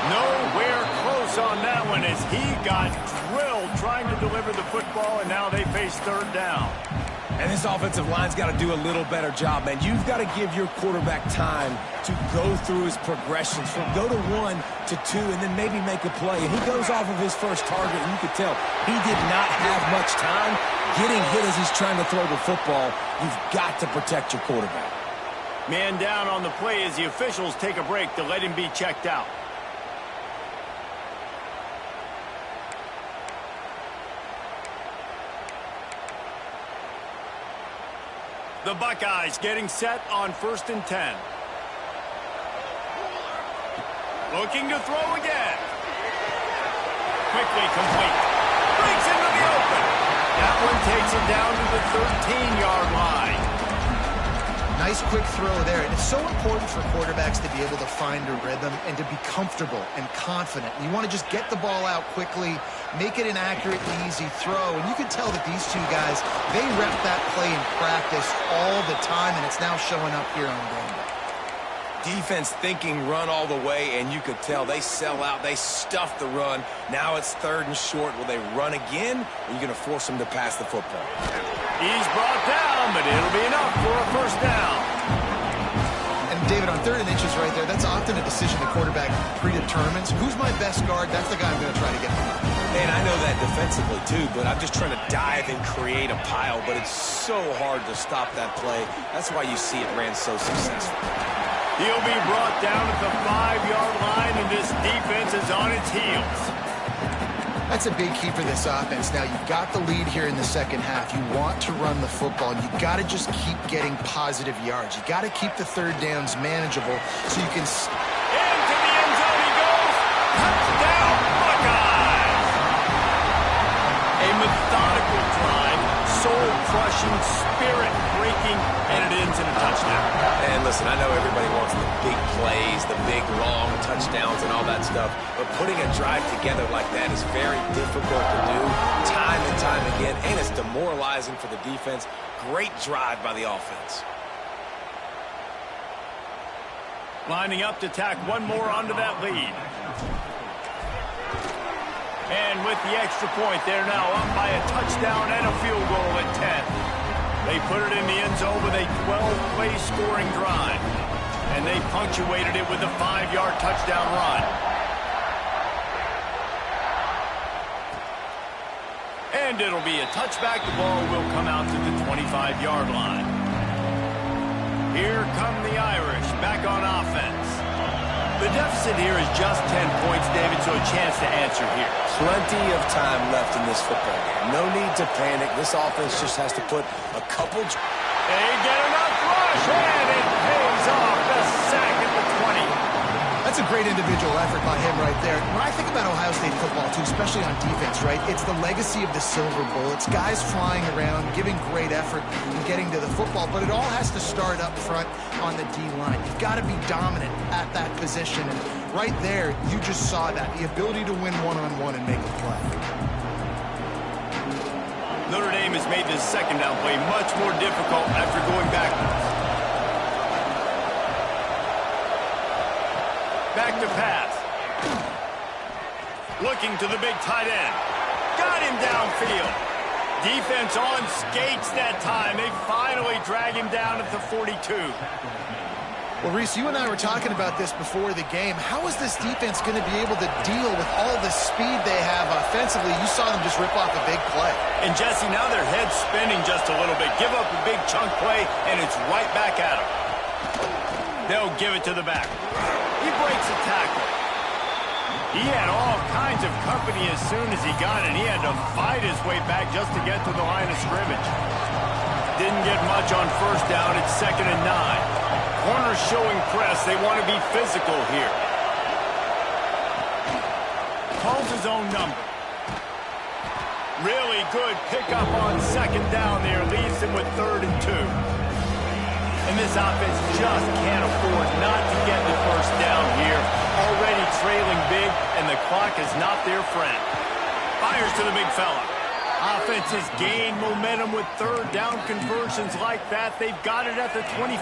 A: Nowhere close on that one as he got drilled trying to deliver the football, and now they face 3rd down.
C: And this offensive line's got to do a little better job, man. You've got to give your quarterback time to go through his progressions from go to 1 to 2 and then maybe make a play. And he goes off of his first target, and you could tell he did not have much time getting hit as he's trying to throw the football. You've got to protect your quarterback.
A: Man down on the play as the officials take a break to let him be checked out. The Buckeyes getting set on 1st and 10. Looking to throw again. Quickly complete. Breaks into the open. That one takes him down to the 13-yard line.
B: Nice quick throw there. And it's so important for quarterbacks to be able to find a rhythm and to be comfortable and confident. You want to just get the ball out quickly, make it an accurate and easy throw. And you can tell that these two guys, they rep that play in practice all the time, and it's now showing up here on game day.
C: Defense thinking run all the way, and you could tell they sell out. They stuff the run. Now it's 3rd and short. Will they run again, or are you going to force them to pass the football?
A: He's brought down, but it'll be enough for a first down.
B: And David, on 3rd and inches right there, that's often a decision the quarterback predetermines. Who's my best guard? That's the guy I'm going to try to get behind.
C: And I know that defensively, too, but I'm just trying to dive and create a pile, but it's so hard to stop that play. That's why you see it ran so successful.
A: He'll be brought down at the 5-yard line, and this defense is on its heels.
B: That's a big key for this offense. Now, you've got the lead here in the second half. You want to run the football, and you got to just keep getting positive yards. You got to keep the 3rd downs manageable so you can...
A: Into the end zone he goes. Touchdown, Buckeyes. A methodical drive, soul-crushing, spirit-breaking, and it ends in a touchdown.
C: And listen, I know everybody wants the big plays, the big, long touchdowns and all that stuff, but putting a drive together like that is very difficult to do time and time again, and it's demoralizing for the defense. Great drive by the offense.
A: Lining up to tack one more onto that lead. And with the extra point, they're now up by a touchdown and a field goal at 10. They put it in the end zone with a 12-play scoring drive. And they punctuated it with a 5-yard touchdown run. And it'll be a touchback. The ball will come out to the 25-yard line. Here come the Irish back on offense. The deficit here is just 10 points, David, so a chance to answer here.
C: Plenty of time left in this football game. No need to panic. This offense just has to put a couple...
A: They get enough rush, and it pays off. The sack at the 20.
B: That's a great individual effort by him right there. When I think about Ohio State football, too, especially on defense, right, it's the legacy of the Silver Bullets, guys flying around, giving great effort and getting to the football, but it all has to start up front on the D-line. You've got to be dominant at that position, and right there, you just saw that, the ability to win one-on-one and make a play.
A: Notre Dame has made this second down play much more difficult after going backwards. Back to pass. Looking to the big tight end. Got him downfield. Defense on skates that time. They finally drag him down at the 42.
B: Well, Reese, you and I were talking about this before the game. How is this defense going to be able to deal with all the speed they have offensively? You saw them just rip off a big play.
A: And, Jesse, now their head's spinning just a little bit. Give up a big chunk play, and it's right back at them. They'll give it to the back. He breaks a tackle. He had all kinds of company as soon as he got it. He had to fight his way back just to get to the line of scrimmage. Didn't get much on first down. It's 2nd and 9. Corners showing press. They want to be physical here. Calls his own number. Really good pickup on 2nd down there. Leaves him with 3rd and 2. And this offense just can't afford not to get the first down here. Already trailing big, and the clock is not their friend. Fires to the big fella. Offense has gained momentum with 3rd down conversions like that. They've got it at the 25.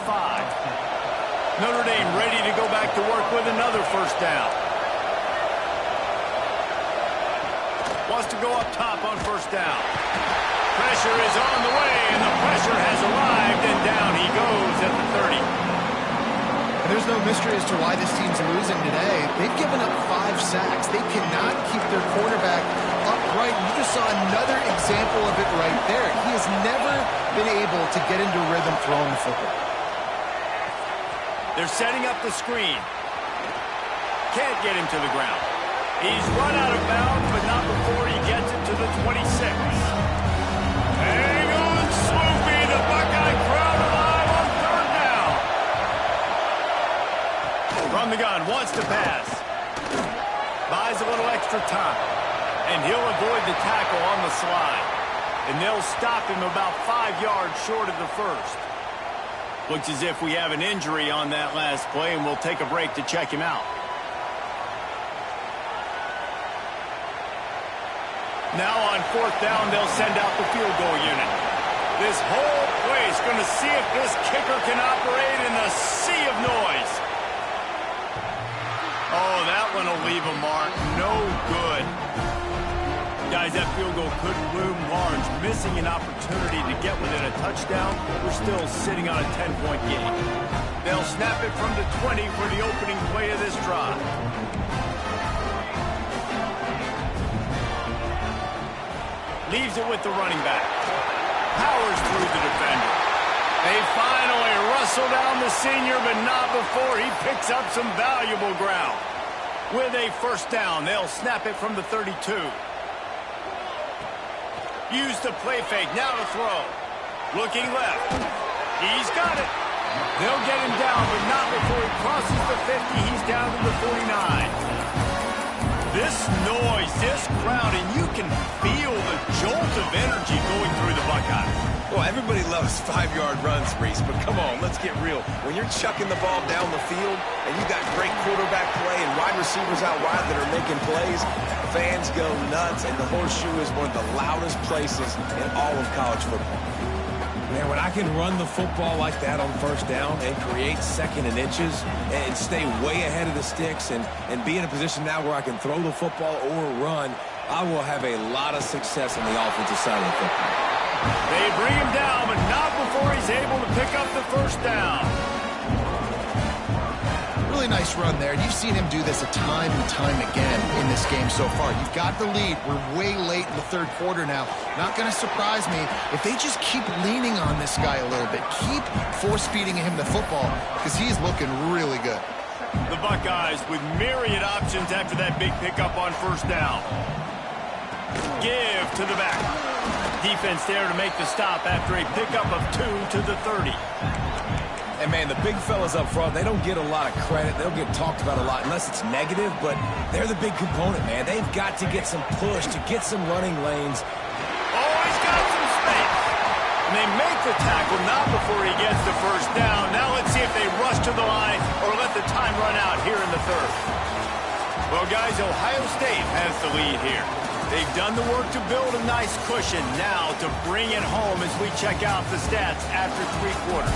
A: Notre Dame ready to go back to work with another first down. Wants to go up top on first down. Pressure is on the way, and the pressure has arrived, and down he goes at the 30.
B: And there's no mystery as to why this team's losing today. They've given up 5 sacks. They cannot keep their quarterback upright. You just saw another example of it right there. He has never been able to get into rhythm throwing the football.
A: They're setting up the screen. Can't get him to the ground. He's run out of bounds, but not before he gets it to the 26. Hang on, Sloopy. The Buckeye crowd alive on 3rd down. From the gun, wants to pass. Buys a little extra time. And he'll avoid the tackle on the slide. And they'll stop him about 5 yards short of the first. Looks as if we have an injury on that last play, and we'll take a break to check him out. Now on 4th down, they'll send out the field goal unit. This whole place going to see if this kicker can operate in the sea of noise. Oh, that one will leave a mark. No good. Guys, that field goal could loom large. Missing an opportunity to get within a touchdown. We're still sitting on a 10-point game. They'll snap it from the 20 for the opening play of this drive. Leaves it with the running back. Powers through the defender. They finally wrestle down the senior, but not before he picks up some valuable ground. With a first down, they'll snap it from the 32. Use the play fake, now to throw. Looking left. He's got it. They'll get him down, but not before he crosses the 50. He's down to the 49. This noise, this crowd, and you can feel the jolt of energy going through the Buckeyes.
C: Well, everybody loves 5-yard runs, Reese, but come on, let's get real. When you're chucking the ball down the field and you got great quarterback play and wide receivers out wide that are making plays, fans go nuts, and the Horseshoe is one of the loudest places in all of college football. Man, when I can run the football like that on first down and create 2nd and inches and stay way ahead of the sticks and be in a position now where I can throw the football or run, I will have a lot of success on the offensive side of the football.
A: They bring him down, but not before he's able to pick up the first down.
B: Really nice run there. You've seen him do this a time and time again in this game so far. You've got the lead. We're way late in the 3rd quarter now. Not going to surprise me if they just keep leaning on this guy a little bit. Keep force-feeding him the football because he's looking really good.
A: The Buckeyes with myriad options after that big pickup on first down. Give to the back. Defense there to make the stop after a pickup of 2 to the 30.
C: And, man, the big fellas up front, they don't get a lot of credit. They don't get talked about a lot unless it's negative, but they're the big component, man. They've got to get some push, to get some running lanes.
A: Oh, he's got some space. And they make the tackle, not before he gets the first down. Now let's see if they rush to the line or let the time run out here in the third. Well, guys, Ohio State has the lead here. They've done the work to build a nice cushion. Now to bring it home as we check out the stats after 3 quarters.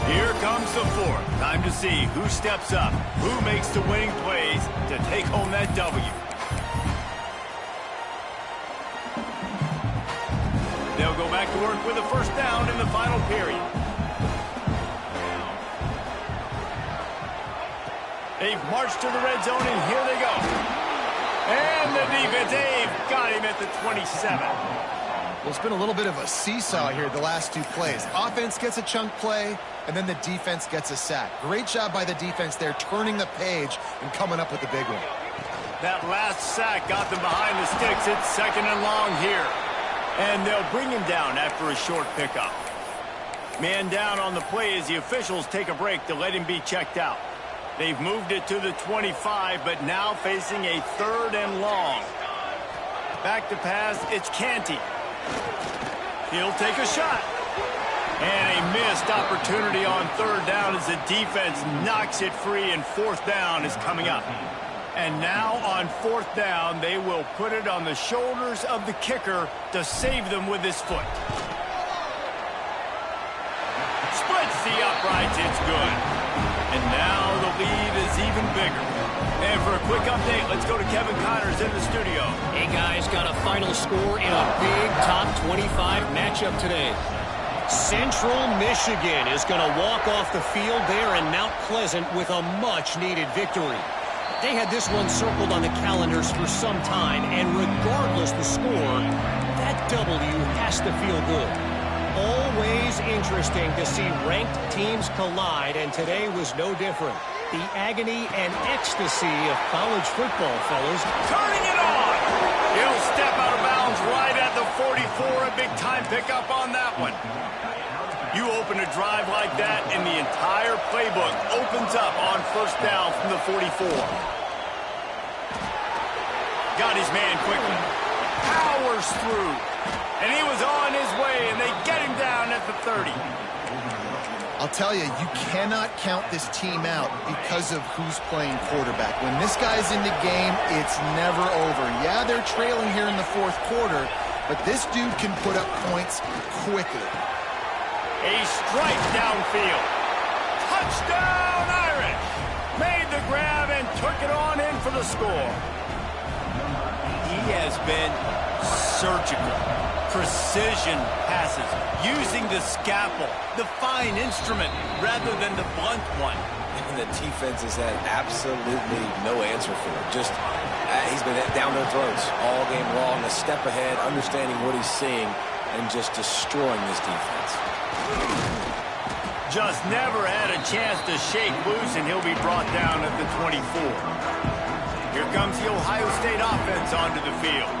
A: Here comes the fourth. Time to see who steps up, who makes the winning plays to take home that W. They'll go back to work with a first down in the final period. They've marched to the red zone, and here they go. And the defense, they've got him at the 27.
B: Well, it's been a little bit of a seesaw here the last 2 plays. Offense gets a chunk play, and then the defense gets a sack. Great job by the defense there, turning the page and coming up with the big one.
A: That last sack got them behind the sticks. It's 2nd and long here. And they'll bring him down after a short pickup. Man down on the play as the officials take a break to let him be checked out. They've moved it to the 25, but now facing a 3rd and long. Back to pass, it's Canty. He'll take a shot. And a missed opportunity on 3rd down as the defense knocks it free, and 4th down is coming up. And now on 4th down, they will put it on the shoulders of the kicker to save them with his foot. Splits the uprights, it's good. And now the lead is even bigger. And for a quick update, let's go to Kevin Connors in the studio.
D: Hey, guys, got a final score in a big top 25 matchup today. Central Michigan is going to walk off the field there in Mount Pleasant with a much-needed victory. They had this one circled on the calendars for some time, and regardless the score, that W has to feel good. Always interesting to see ranked teams collide, and today was no different. The agony and ecstasy of college football, fellas.
A: Turning it on! He'll step out of bounds right at the 44. A big-time pickup on that one. You open a drive like that, and the entire playbook opens up on first down from the 44. Got his man quickly. Powers through. And he was on his way, and they get him down at the 30.
B: I'll tell you, you cannot count this team out because of who's playing quarterback. When this guy's in the game, it's never over. Yeah, they're trailing here in the 4th quarter, but this dude can put up points quickly.
A: A strike downfield. Touchdown, Irish! Made the grab and took it on in for the score. He has been surgical. Precision passes, using the scalpel, the fine instrument, rather than the blunt one.
C: And the defense has had absolutely no answer for him. Just, he's been down their throats all game long, a step ahead, understanding what he's seeing, and just destroying this defense.
A: Just never had a chance to shake loose, and he'll be brought down at the 24. Here comes the Ohio State offense onto the field.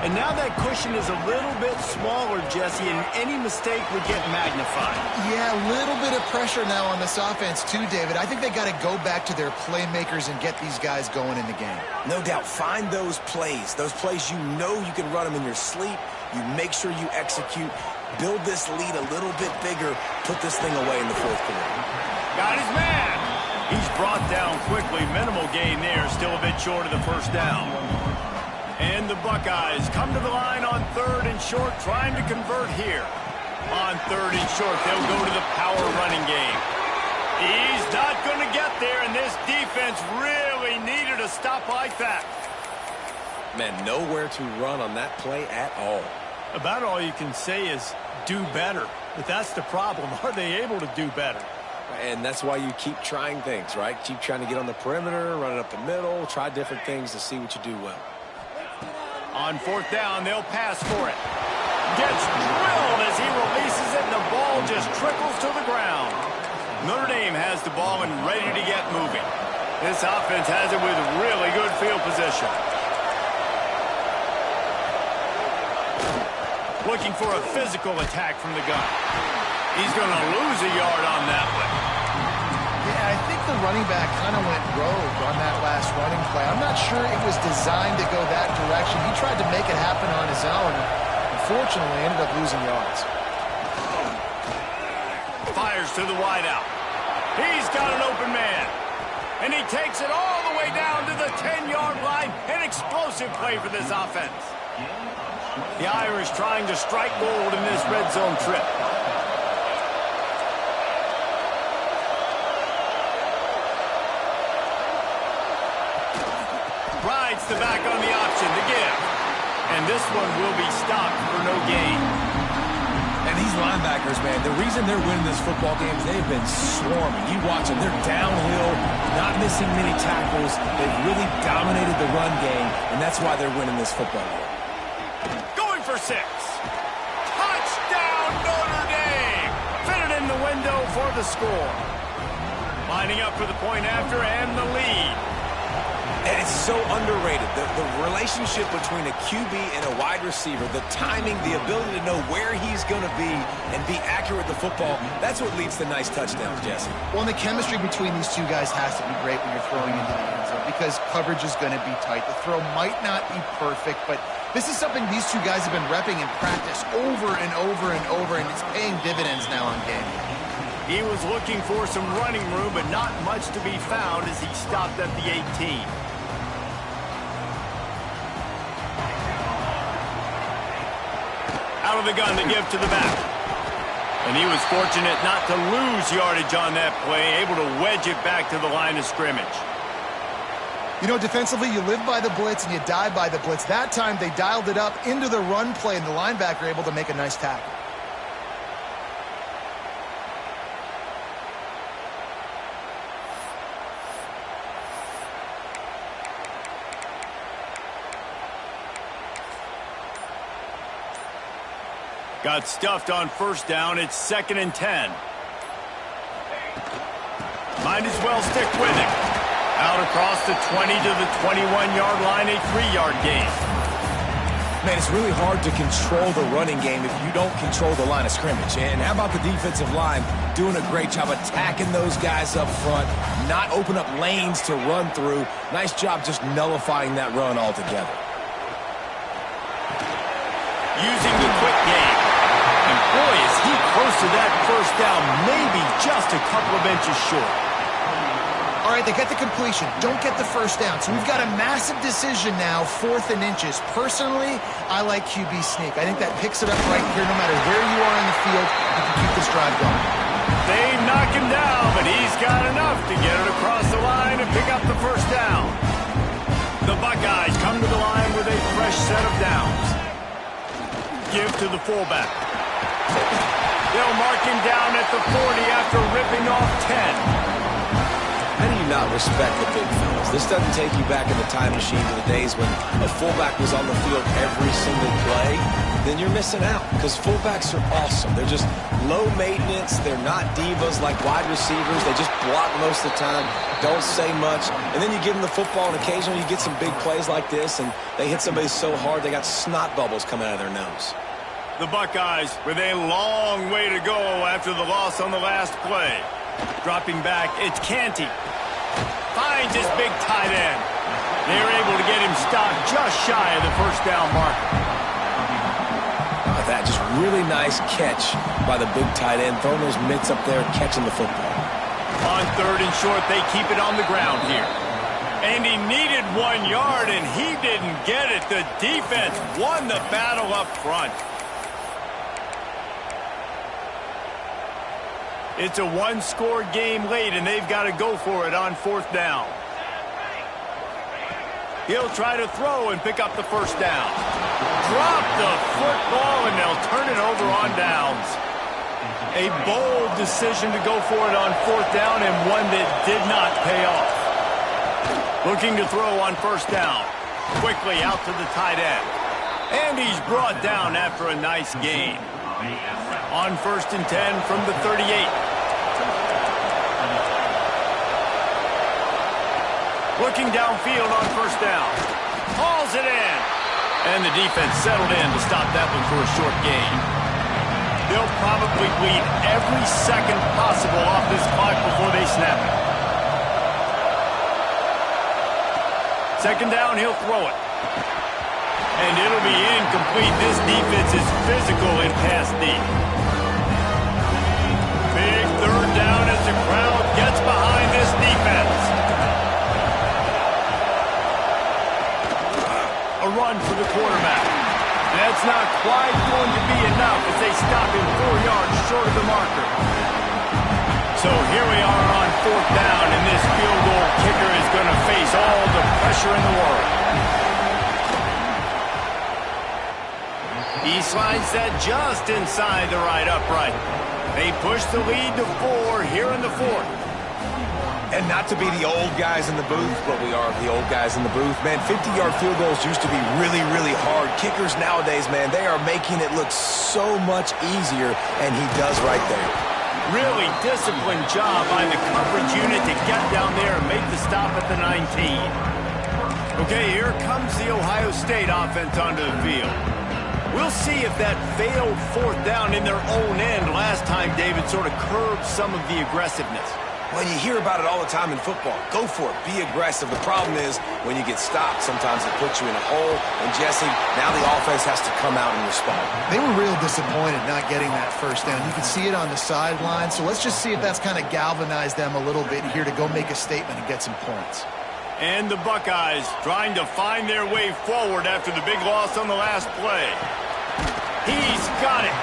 A: And now that cushion is a little bit smaller, Jesse, and any mistake would get magnified.
B: Yeah, a little bit of pressure now on this offense too, David. I think they got to go back to their playmakers and get these guys going in the game.
C: No doubt. Find those plays you know you can run them in your sleep. You make sure you execute. Build this lead a little bit bigger. Put this thing away in the 4th quarter.
A: Got his man. He's brought down quickly. Minimal gain there. Still a bit short of the first down. And the Buckeyes come to the line on 3rd and short, trying to convert here. On 3rd and short, they'll go to the power running game. He's not going to get there, and this defense really needed a stop like that.
C: Man, nowhere to run on that play at all.
A: About all you can say is do better. But that's the problem. Are they able to do better?
C: And that's why you keep trying things, right? Keep trying to get on the perimeter, run it up the middle, try different things to see what you do well.
A: On 4th down, they'll pass for it. Gets drilled as he releases it, and the ball just trickles to the ground. Notre Dame has the ball and ready to get moving. This offense has it with really good field position. Looking for a physical attack from the gun. He's going to lose a yard on that one.
B: Yeah, I think the running back kind of went rogue on that last running play. I'm not sure it was designed to go that direction. He tried to make it happen on his own. Unfortunately, ended up losing yards.
A: Fires to the wideout. He's got an open man. And he takes it all the way down to the 10-yard line. An explosive play for this offense. The Irish trying to strike gold in this red zone trip. Rides the back on the option to give. And this one will be stopped for no gain.
C: And these linebackers, man, the reason they're winning this football game is they've been swarming. You watch them. They're downhill, not missing many tackles. They've really dominated the run game, and that's why they're winning this football game.
A: Going for 6. Touchdown, Notre Dame! Fitted in the window for the score. Lining up for the point after and the lead.
C: And it's so underrated. The relationship between a QB and a wide receiver, the timing, the ability to know where he's going to be and be accurate with the football, that's what leads to nice touchdowns, Jesse.
B: Well, and the chemistry between these two guys has to be great when you're throwing into the end zone because coverage is going to be tight. The throw might not be perfect, but this is something these two guys have been repping in practice over and over and over, and it's paying dividends now on game.
A: He was looking for some running room, but not much to be found as he stopped at the 18. Out of the gun to give to the back. And he was fortunate not to lose yardage on that play, able to wedge it back to the line of scrimmage.
B: You know, defensively, you live by the blitz and you die by the blitz. That time, they dialed it up into the run play, and the linebacker able to make a nice tackle.
A: Got stuffed on first down. It's 2nd and 10. Might as well stick with it. Out across the 20 to the 21-yard line, a 3-yard gain.
C: Man, it's really hard to control the running game if you don't control the line of scrimmage. And how about the defensive line doing a great job attacking those guys up front, not open up lanes to run through. Nice job just nullifying that run altogether.
A: Using the quick game. And boy, is he close to that first down, maybe just a couple of inches short.
B: All right, they get the completion. Don't get the first down. So we've got a massive decision now, 4th and inches. Personally, I like QB sneak. I think that picks it up right here. No matter where you are in the field, you can keep this drive going.
A: They knock him down, but he's got enough to get it across the line and pick up the first down. The Buckeyes come to the line with a fresh set of downs. Give to the fullback. They'll mark him down at the 40 after ripping off 10.
C: How do you not respect the big fellas? This doesn't take you back in the time machine to the days when a fullback was on the field every single play. Then you're missing out because fullbacks are awesome. They're just low maintenance. They're not divas like wide receivers. They just block most of the time, don't say much. And then you give them the football, and occasionally you get some big plays like this, and they hit somebody so hard they got snot bubbles coming out of their nose.
A: The Buckeyes with a long way to go after the loss on the last play. Dropping back, it's Canty. Finds his big tight end. They're able to get him stopped just shy of the first down marker.
C: That just really nice catch by the big tight end, throwing those mitts up there, catching the football.
A: On 3rd and short, they keep it on the ground here. And he needed 1 yard, and he didn't get it. The defense won the battle up front. It's a 1-score game late, and they've got to go for it on 4th down. He'll try to throw and pick up the first down. Drop the football, and they'll turn it over on downs. A bold decision to go for it on 4th down, and one that did not pay off. Looking to throw on first down. Quickly out to the tight end. And he's brought down after a nice gain. On 1st and 10 from the 38. Looking downfield on first down. Hauls it in. And the defense settled in to stop that one for a short gain. They'll probably bleed every second possible off this clock before they snap it. Second down, he'll throw it. And it'll be incomplete. This defense is physical in pass deep. Big third down as the crowd gets behind this defense. A run for the quarterback. That's not quite going to be enough as they stop him 4 yards short of the marker. So here we are on fourth down, and this field goal kicker is going to face all the pressure in the world. He slides that just inside the right upright. They push the lead to 4 here in the fourth.
C: And not to be the old guys in the booth, but we are the old guys in the booth. Man, 50-yard field goals used to be really, really hard. Kickers nowadays, man, they are making it look so much easier, and he does right there.
A: Really disciplined job by the coverage unit to get down there and make the stop at the 19. Okay, here comes the Ohio State offense onto the field. We'll see if that failed fourth down in their own end last time, David, sort of curbed some of the aggressiveness.
C: Well, you hear about it all the time in football. Go for it. Be aggressive. The problem is when you get stopped, sometimes it puts you in a hole. And, Jesse, now the offense has to come out and respond.
B: They were real disappointed not getting that first down. You could see it on the sideline. So let's just see if that's kind of galvanized them a little bit here to go make a statement and get some points.
A: And the Buckeyes trying to find their way forward after the big loss on the last play. He's got it.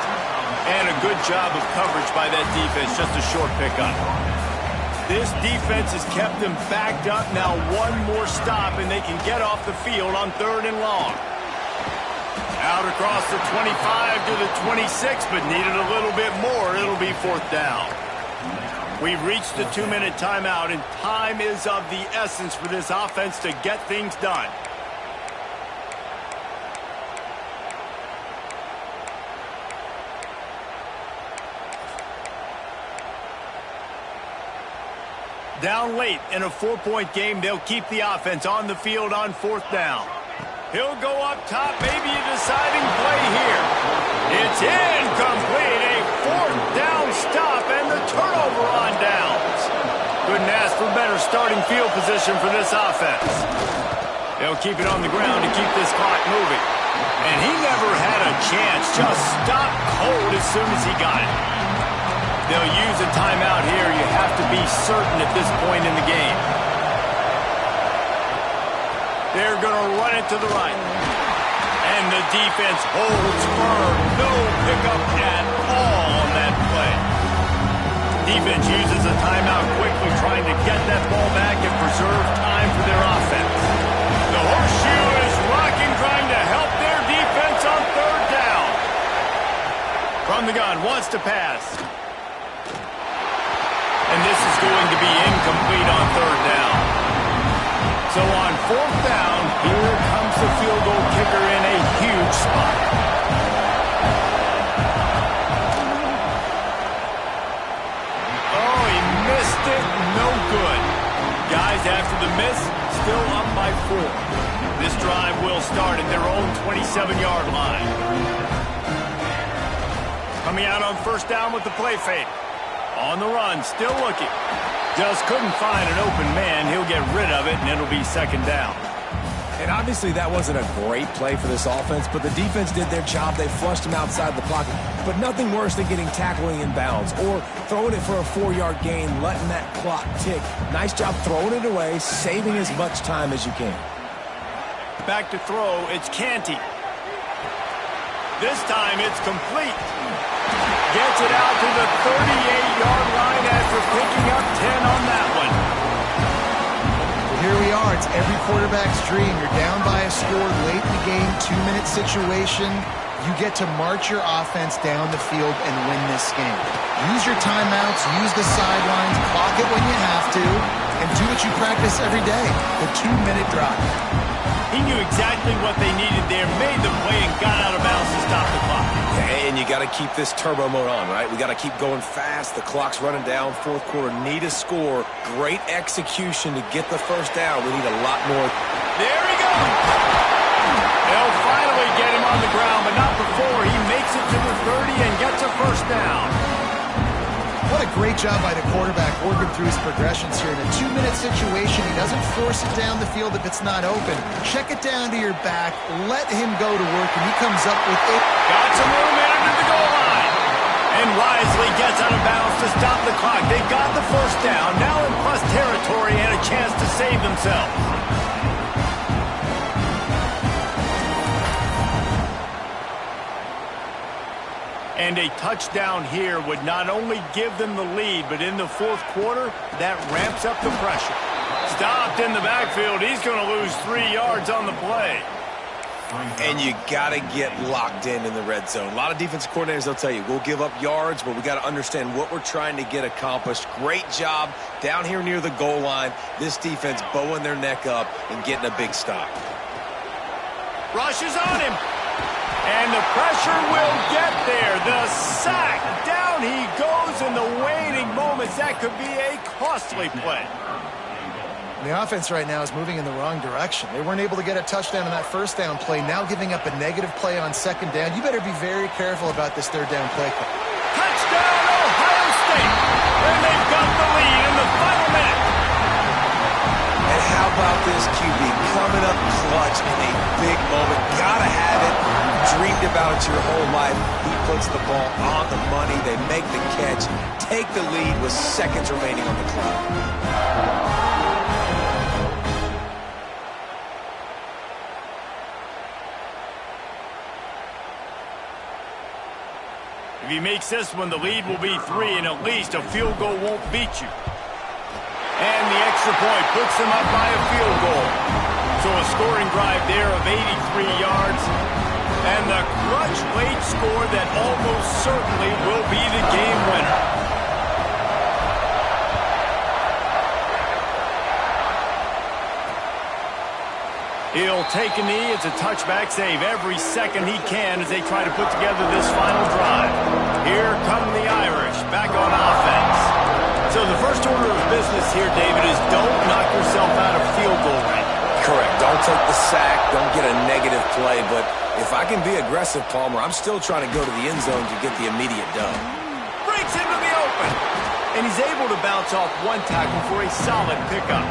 A: And a good job of coverage by that defense. Just a short pickup. This defense has kept them backed up. Now one more stop, and they can get off the field on 3rd and long. Out across the 25 to the 26, but needed a little bit more. It'll be 4th down. We've reached the 2-minute timeout, and time is of the essence for this offense to get things done. Down late in a 4-point game, they'll keep the offense on the field on 4th down. He'll go up top, maybe a deciding play here. It's incomplete, a 4th down stop, and the turnover on downs. Couldn't ask for better starting field position for this offense. They'll keep it on the ground to keep this clock moving. And he never had a chance, just stopped cold as soon as he got it. They'll use a timeout here. You have to be certain at this point in the game. They're going to run it to the right. And the defense holds firm. No pickup at all on that play. Defense uses a timeout quickly, trying to get that ball back and preserve time for their offense. The horseshoe is rocking, trying to help their defense on 3rd down. From the gun, wants to pass. And this is going to be incomplete on 3rd down. So on 4th down, here comes the field goal kicker in a huge spot. Oh, he missed it. No good. Guys, after the miss, still up by 4. This drive will start at their own 27-yard line. Coming out on 1st down with the play fake. On the run, still looking. Just couldn't find an open man. He'll get rid of it, and it'll be 2nd down.
C: And obviously that wasn't a great play for this offense, but the defense did their job. They flushed him outside the pocket. But nothing worse than getting tackling in bounds or throwing it for a 4-yard gain, letting that clock tick. Nice job throwing it away, saving as much time as you can.
A: Back to throw, it's Canty. This time it's complete. Gets it out to the 38-yard line after picking up 10 on that one.
B: Here we are. It's every quarterback's dream. You're down by a score late in the game, 2-minute situation. You get to march your offense down the field and win this game. Use your timeouts, use the sidelines, clock it when you have to, and do what you practice every day, the 2-minute drive.
A: He knew exactly what they needed there, made the play, and got out of bounds to stop the clock.
C: And you got to keep this turbo mode on, right? We got to keep going fast. The clock's running down. 4th quarter, need a score. Great execution to get the 1st down. We need a lot more.
A: There we go. They'll finally the ground, but not before he makes it to the 30 and gets a first down.
B: What a great job by the quarterback working through his progressions here. In a 2-minute situation, he doesn't force it down the field if it's not open. Check it down to your back, let him go to work, and he comes up with it.
A: Got some room in under the goal line. And wisely gets out of bounds to stop the clock. They got the first down, now in plus territory and a chance to save themselves. And a touchdown here would not only give them the lead, but in the fourth quarter, that ramps up the pressure. Stopped in the backfield. He's going to lose 3 yards on the play.
C: And you got to get locked in the red zone. A lot of defensive coordinators, they'll tell you, we'll give up yards, but we got to understand what we're trying to get accomplished. Great job down here near the goal line. This defense bowing their neck up and getting a big stop.
A: Rushes on him. And the pressure will get there. The sack. Down he goes in the waiting moments. That could be a costly play.
B: The offense right now is moving in the wrong direction. They weren't able to get a touchdown on that first down play. Now giving up a negative play on second down. You better be very careful about this third down play call.
A: Touchdown, Ohio State. And they've got the lead in the final minute.
C: And how about this QB coming up clutch in a big moment? Gotta have it. Dreamed about it your whole life. He puts the ball on the money. They make the catch, take the lead with seconds remaining on the clock.
A: If he makes this one, the lead will be 3, and at least a field goal won't beat you. And the extra point puts them up by a field goal. So a scoring drive there of 83 yards. And the clutch late score that almost certainly will be the game winner. He'll take a knee. It's a touchback save every second he can as they try to put together this final drive. Here come the Irish back on offense. So the first order of business here, David, is don't knock yourself out of field goal range.
C: Correct. Don't take the sack. Don't get a negative play. But if I can be aggressive, Palmer, I'm still trying to go to the end zone to get the immediate dub.
A: Breaks into the open. And he's able to bounce off one tackle for a solid pickup.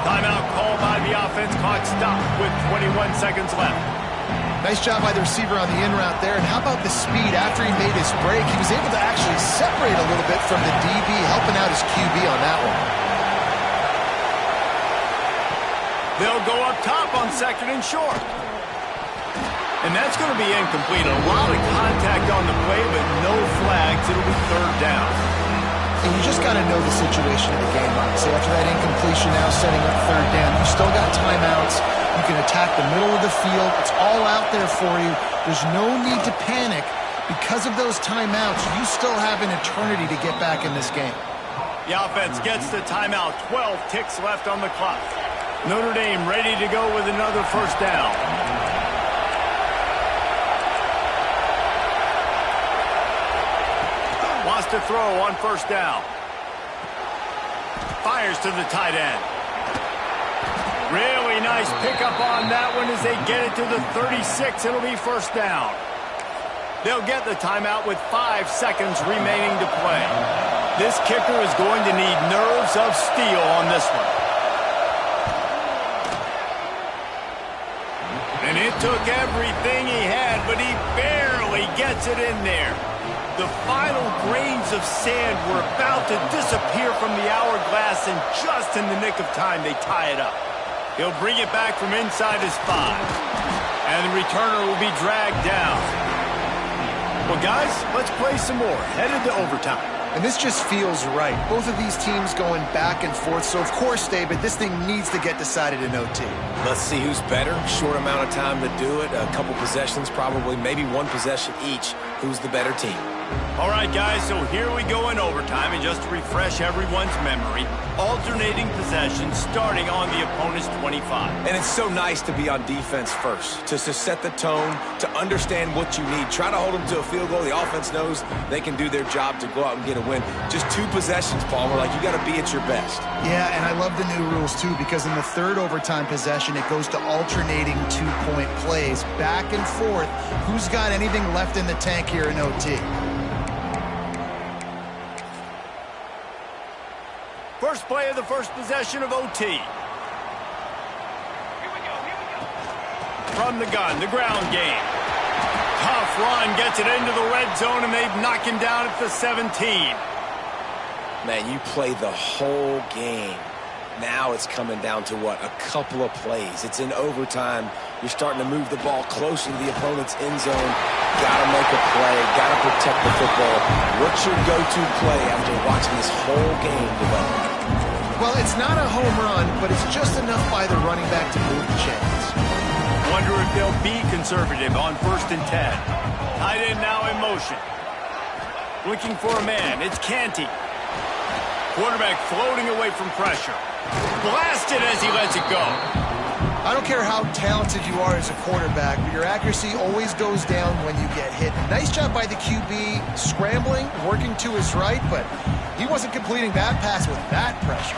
A: Timeout called by the offense. Clock stopped with 21 seconds left.
B: Nice job by the receiver on the in route there. And how about the speed after he made his break? He was able to actually separate a little bit from the DB, helping out his QB on that one.
A: They'll go up top on second and short. And that's going to be incomplete. A lot of contact on the play, but no flags. It'll be third down.
B: And you just got to know the situation of the game, obviously. After that incompletion, now setting up third down. You still got timeouts. You can attack the middle of the field. It's all out there for you. There's no need to panic. Because of those timeouts, you still have an eternity to get back in this game.
A: The offense gets the timeout. 12 ticks left on the clock. Notre Dame ready to go with another first down. Wants to throw on first down. Fires to the tight end. Really nice pickup on that one as they get it to the 36. It'll be first down. They'll get the timeout with 5 seconds remaining to play. This kicker is going to need nerves of steel on this one. And it took everything he had, but he barely gets it in there. The final grains of sand were about to disappear from the hourglass, and just in the nick of time, they tie it up. He'll bring it back from inside his 5. And the returner will be dragged down. Well, guys, let's play some more. Headed to overtime.
B: And this just feels right. Both of these teams going back and forth. So, of course, David, this thing needs to get decided in OT.
C: Let's see who's better. Short amount of time to do it. A couple possessions, probably maybe one possession each. Who's the better team?
A: All right, guys, so here we go in overtime, and just to refresh everyone's memory, alternating possession starting on the opponent's 25.
C: And it's so nice to be on defense first, to set the tone, to understand what you need. Try to hold them to a field goal. The offense knows they can do their job to go out and get a win. Just 2 possessions, Paul. We're like, you got to be at your best.
B: Yeah, and I love the new rules, too, because in the third overtime possession, it goes to alternating 2-point plays, back and forth. Who's got anything left in the tank here in OT?
A: First play of the first possession of OT. From the gun, the ground game. Tough run, gets it into the red zone, and they've knocked him down at the 17.
C: Man, you play the whole game. Now it's coming down to what? A couple of plays. It's in overtime. You're starting to move the ball closer to the opponent's end zone. Got to make a play. Got to protect the football. What's your go-to play after watching this whole game develop?
B: Well, it's not a home run, but it's just enough by the running back to move the chains.
A: Wonder if they'll be conservative on 1st and 10. Tight end now in motion. Looking for a man. It's Canty. Quarterback floating away from pressure. Blasted as he lets it go.
B: I don't care how talented you are as a quarterback, but your accuracy always goes down when you get hit. Nice job by the QB scrambling, working to his right, but he wasn't completing that pass with that pressure.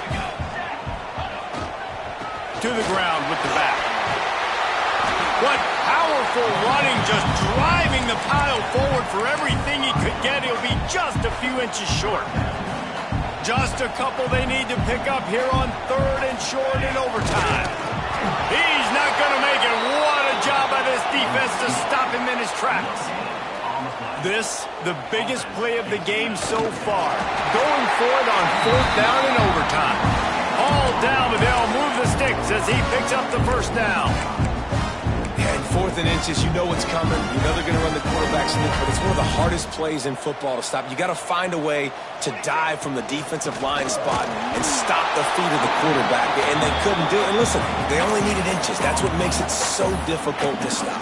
A: To the ground with the back. What powerful running, just driving the pile forward for everything he could get. He'll be just a few inches short. Just a couple they need to pick up here on 3rd and short in overtime. He's not going to make it. What a job by this defense to stop him in his tracks. This, the biggest play of the game so far. Going for it on 4th down in overtime. All down, but they'll move the sticks as he picks up the first down.
C: Yeah, in 4th and inches, you know what's coming. You know they're going to run the quarterback sneak, but it's one of the hardest plays in football to stop. You got to find a way to dive from the defensive line spot and stop the feet of the quarterback, and they couldn't do it. And listen, they only needed inches. That's what makes it so difficult to stop.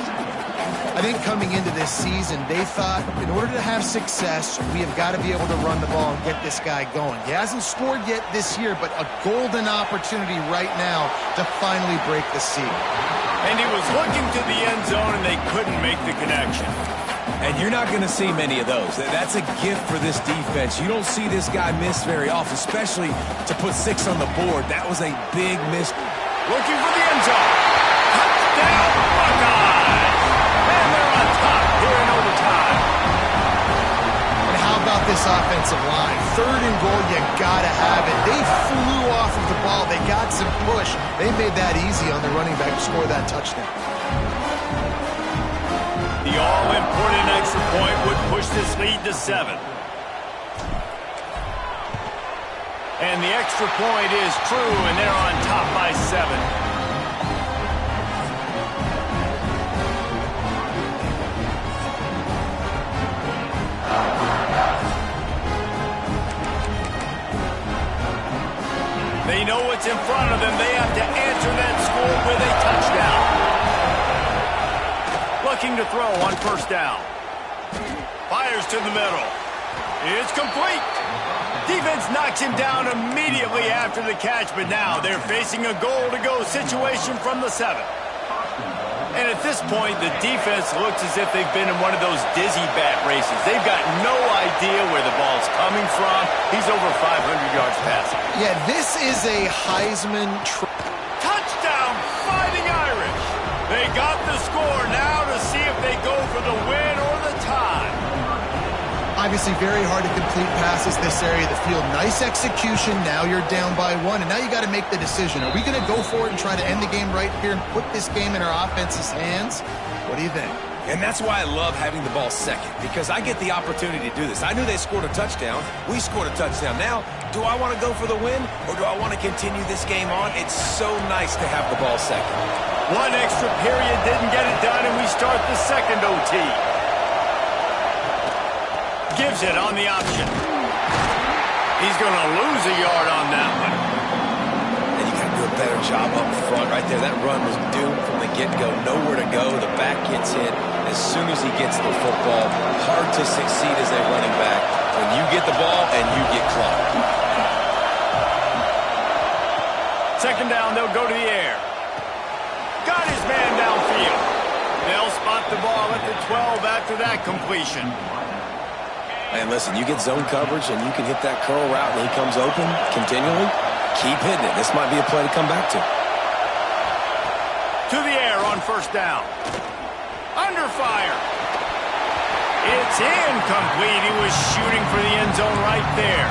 B: I think coming into this season, they thought in order to have success, we have got to be able to run the ball and get this guy going. He hasn't scored yet this year, but a golden opportunity right now to finally break the seal.
A: And he was looking to the end zone, and they couldn't make the connection.
C: And you're not going to see many of those. That's a gift for this defense. You don't see this guy miss very often, especially to put 6 on the board. That was a big miss.
A: Looking for the end zone. Touchdown, Buckeyes! And they're on top here in overtime.
B: And how about this offensive line? 3rd and goal, you got to have it. They flew off of the ball. They got some push. They made that easy on the running back to score that touchdown.
A: The all-important extra point would push this lead to 7. And the extra point is true, and they're on top by 7. They know what's in front of them. They have to answer that score with a touchdown. Looking to throw on 1st down. Fires to the middle. It's complete. Defense knocks him down immediately after the catch, but now they're facing a goal-to-go situation from the 7. And at this point, the defense looks as if they've been in one of those dizzy bat races. They've got no idea where the ball's coming from. He's over 500 yards passing.
B: Yeah, this is a Heisman
A: touchdown, Fighting Irish. They got the score now to see if they go for the win or the tie.
B: Obviously very hard to complete passes this area of the field. Nice execution. Now you're down by 1, and now you got to make the decision. Are we going to go for it and try to end the game right here and put this game in our offense's hands? What do you think?
C: And that's why I love having the ball second, because I get the opportunity to do this. I knew they scored a touchdown. We scored a touchdown. Now, do I want to go for the win, or do I want to continue this game on? It's so nice to have the ball second.
A: One extra period didn't get it done, and we start the second OT. Gives it on the option. He's going to lose a yard on that one.
C: And you got to do a better job up front right there. That run was doomed from the get-go. Nowhere to go. The back gets hit as soon as he gets the football. Hard to succeed as a running back when you get the ball and you get clocked.
A: Second down, they'll go to the air. Got his man downfield. They'll spot the ball at the 12 after that completion.
C: And listen, you get zone coverage and you can hit that curl route and he comes open continually. Keep hitting it. This might be a play to come back to.
A: To the air on first down. Under fire. It's incomplete. He was shooting for the end zone right there.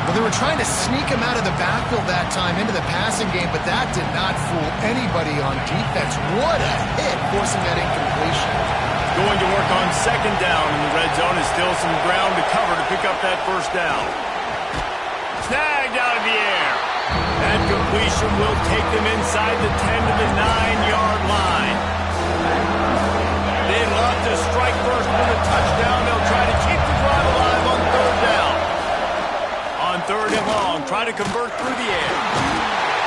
B: Well, they were trying to sneak him out of the backfield that time into the passing game, but that did not fool anybody on defense. What a hit, forcing that incompletion.
A: Going to work on second down in the red zone. Is still some ground to cover to pick up that first down. Snagged out of the air. That completion will take them inside the 10 to the 9-yard line. They'd love to strike first with a touchdown. They'll try to keep the drive alive on third down. On third and long, try to convert through the air.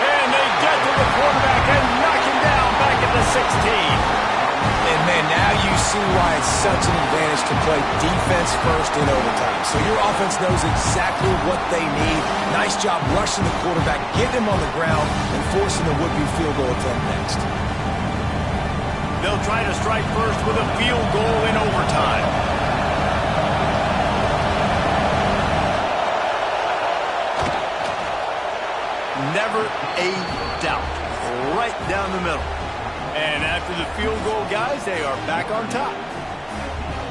A: And they get to the quarterback and knock him down back at the 16.
C: And, man, now you see why it's such an advantage to play defense first in overtime. So your offense knows exactly what they need. Nice job rushing the quarterback, getting him on the ground, and forcing the would-be field goal attempt next.
A: They'll try to strike first with a field goal in overtime. Never a doubt. Right down the middle. And after the field goal, guys, they are back on top.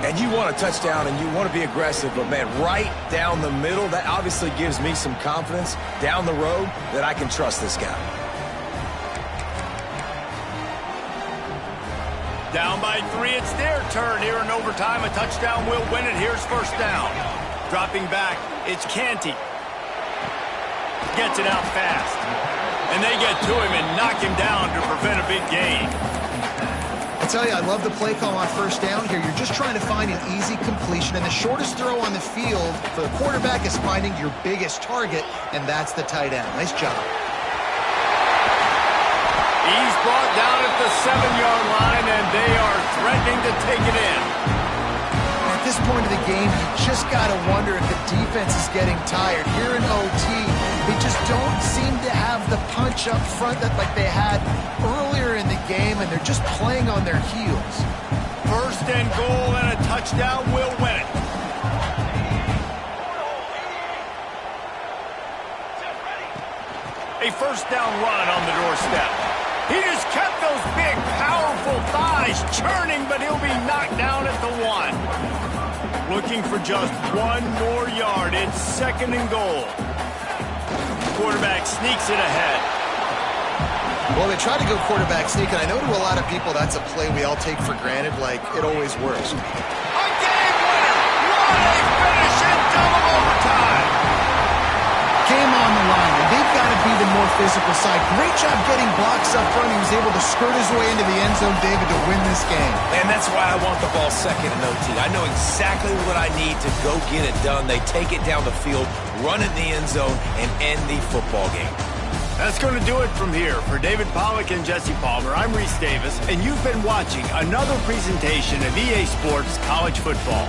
C: And you want a touchdown and you want to be aggressive, but, man, right down the middle, that obviously gives me some confidence down the road that I can trust this guy.
A: Down by 3, it's their turn here in overtime. A touchdown will win it. Here's first down. Dropping back, it's Canty. Gets it out fast. And they get to him and knock him down to prevent a big gain.
B: I tell you, I love the play call on first down here. You're just trying to find an easy completion, and the shortest throw on the field for the quarterback is finding your biggest target, and that's the tight end. Nice job.
A: He's brought down at the 7-yard line, and they are threatening to take it in.
B: At this point of the game, you just got to wonder if the defense is getting tired. Here in OT, they just don't seem to have the punch up front that like they had earlier in the game, and they're just playing on their heels.
A: First and goal, and a touchdown will win it. A first down run on the doorstep. He just kept those big, powerful thighs churning, but he'll be knocked down at the 1. Looking for just 1 more yard. It's second and goal. Quarterback sneaks it ahead.
B: Well, they try to go quarterback sneak, and I know to a lot of people that's a play we all take for granted, like it always works.
A: A game winner! What a finish in double overtime!
B: Game on the line, and they've got to be the more physical side. Great job getting blocks up front. He was able to skirt his way into the end zone, David, to win this game.
C: And that's why I want the ball second in OT. I know exactly what I need to go get it done. They take it down the field, run it in the end zone, and end the football game.
A: That's going to do it from here. For David Pollack and Jesse Palmer, I'm Reese Davis, and you've been watching another presentation of EA Sports College Football.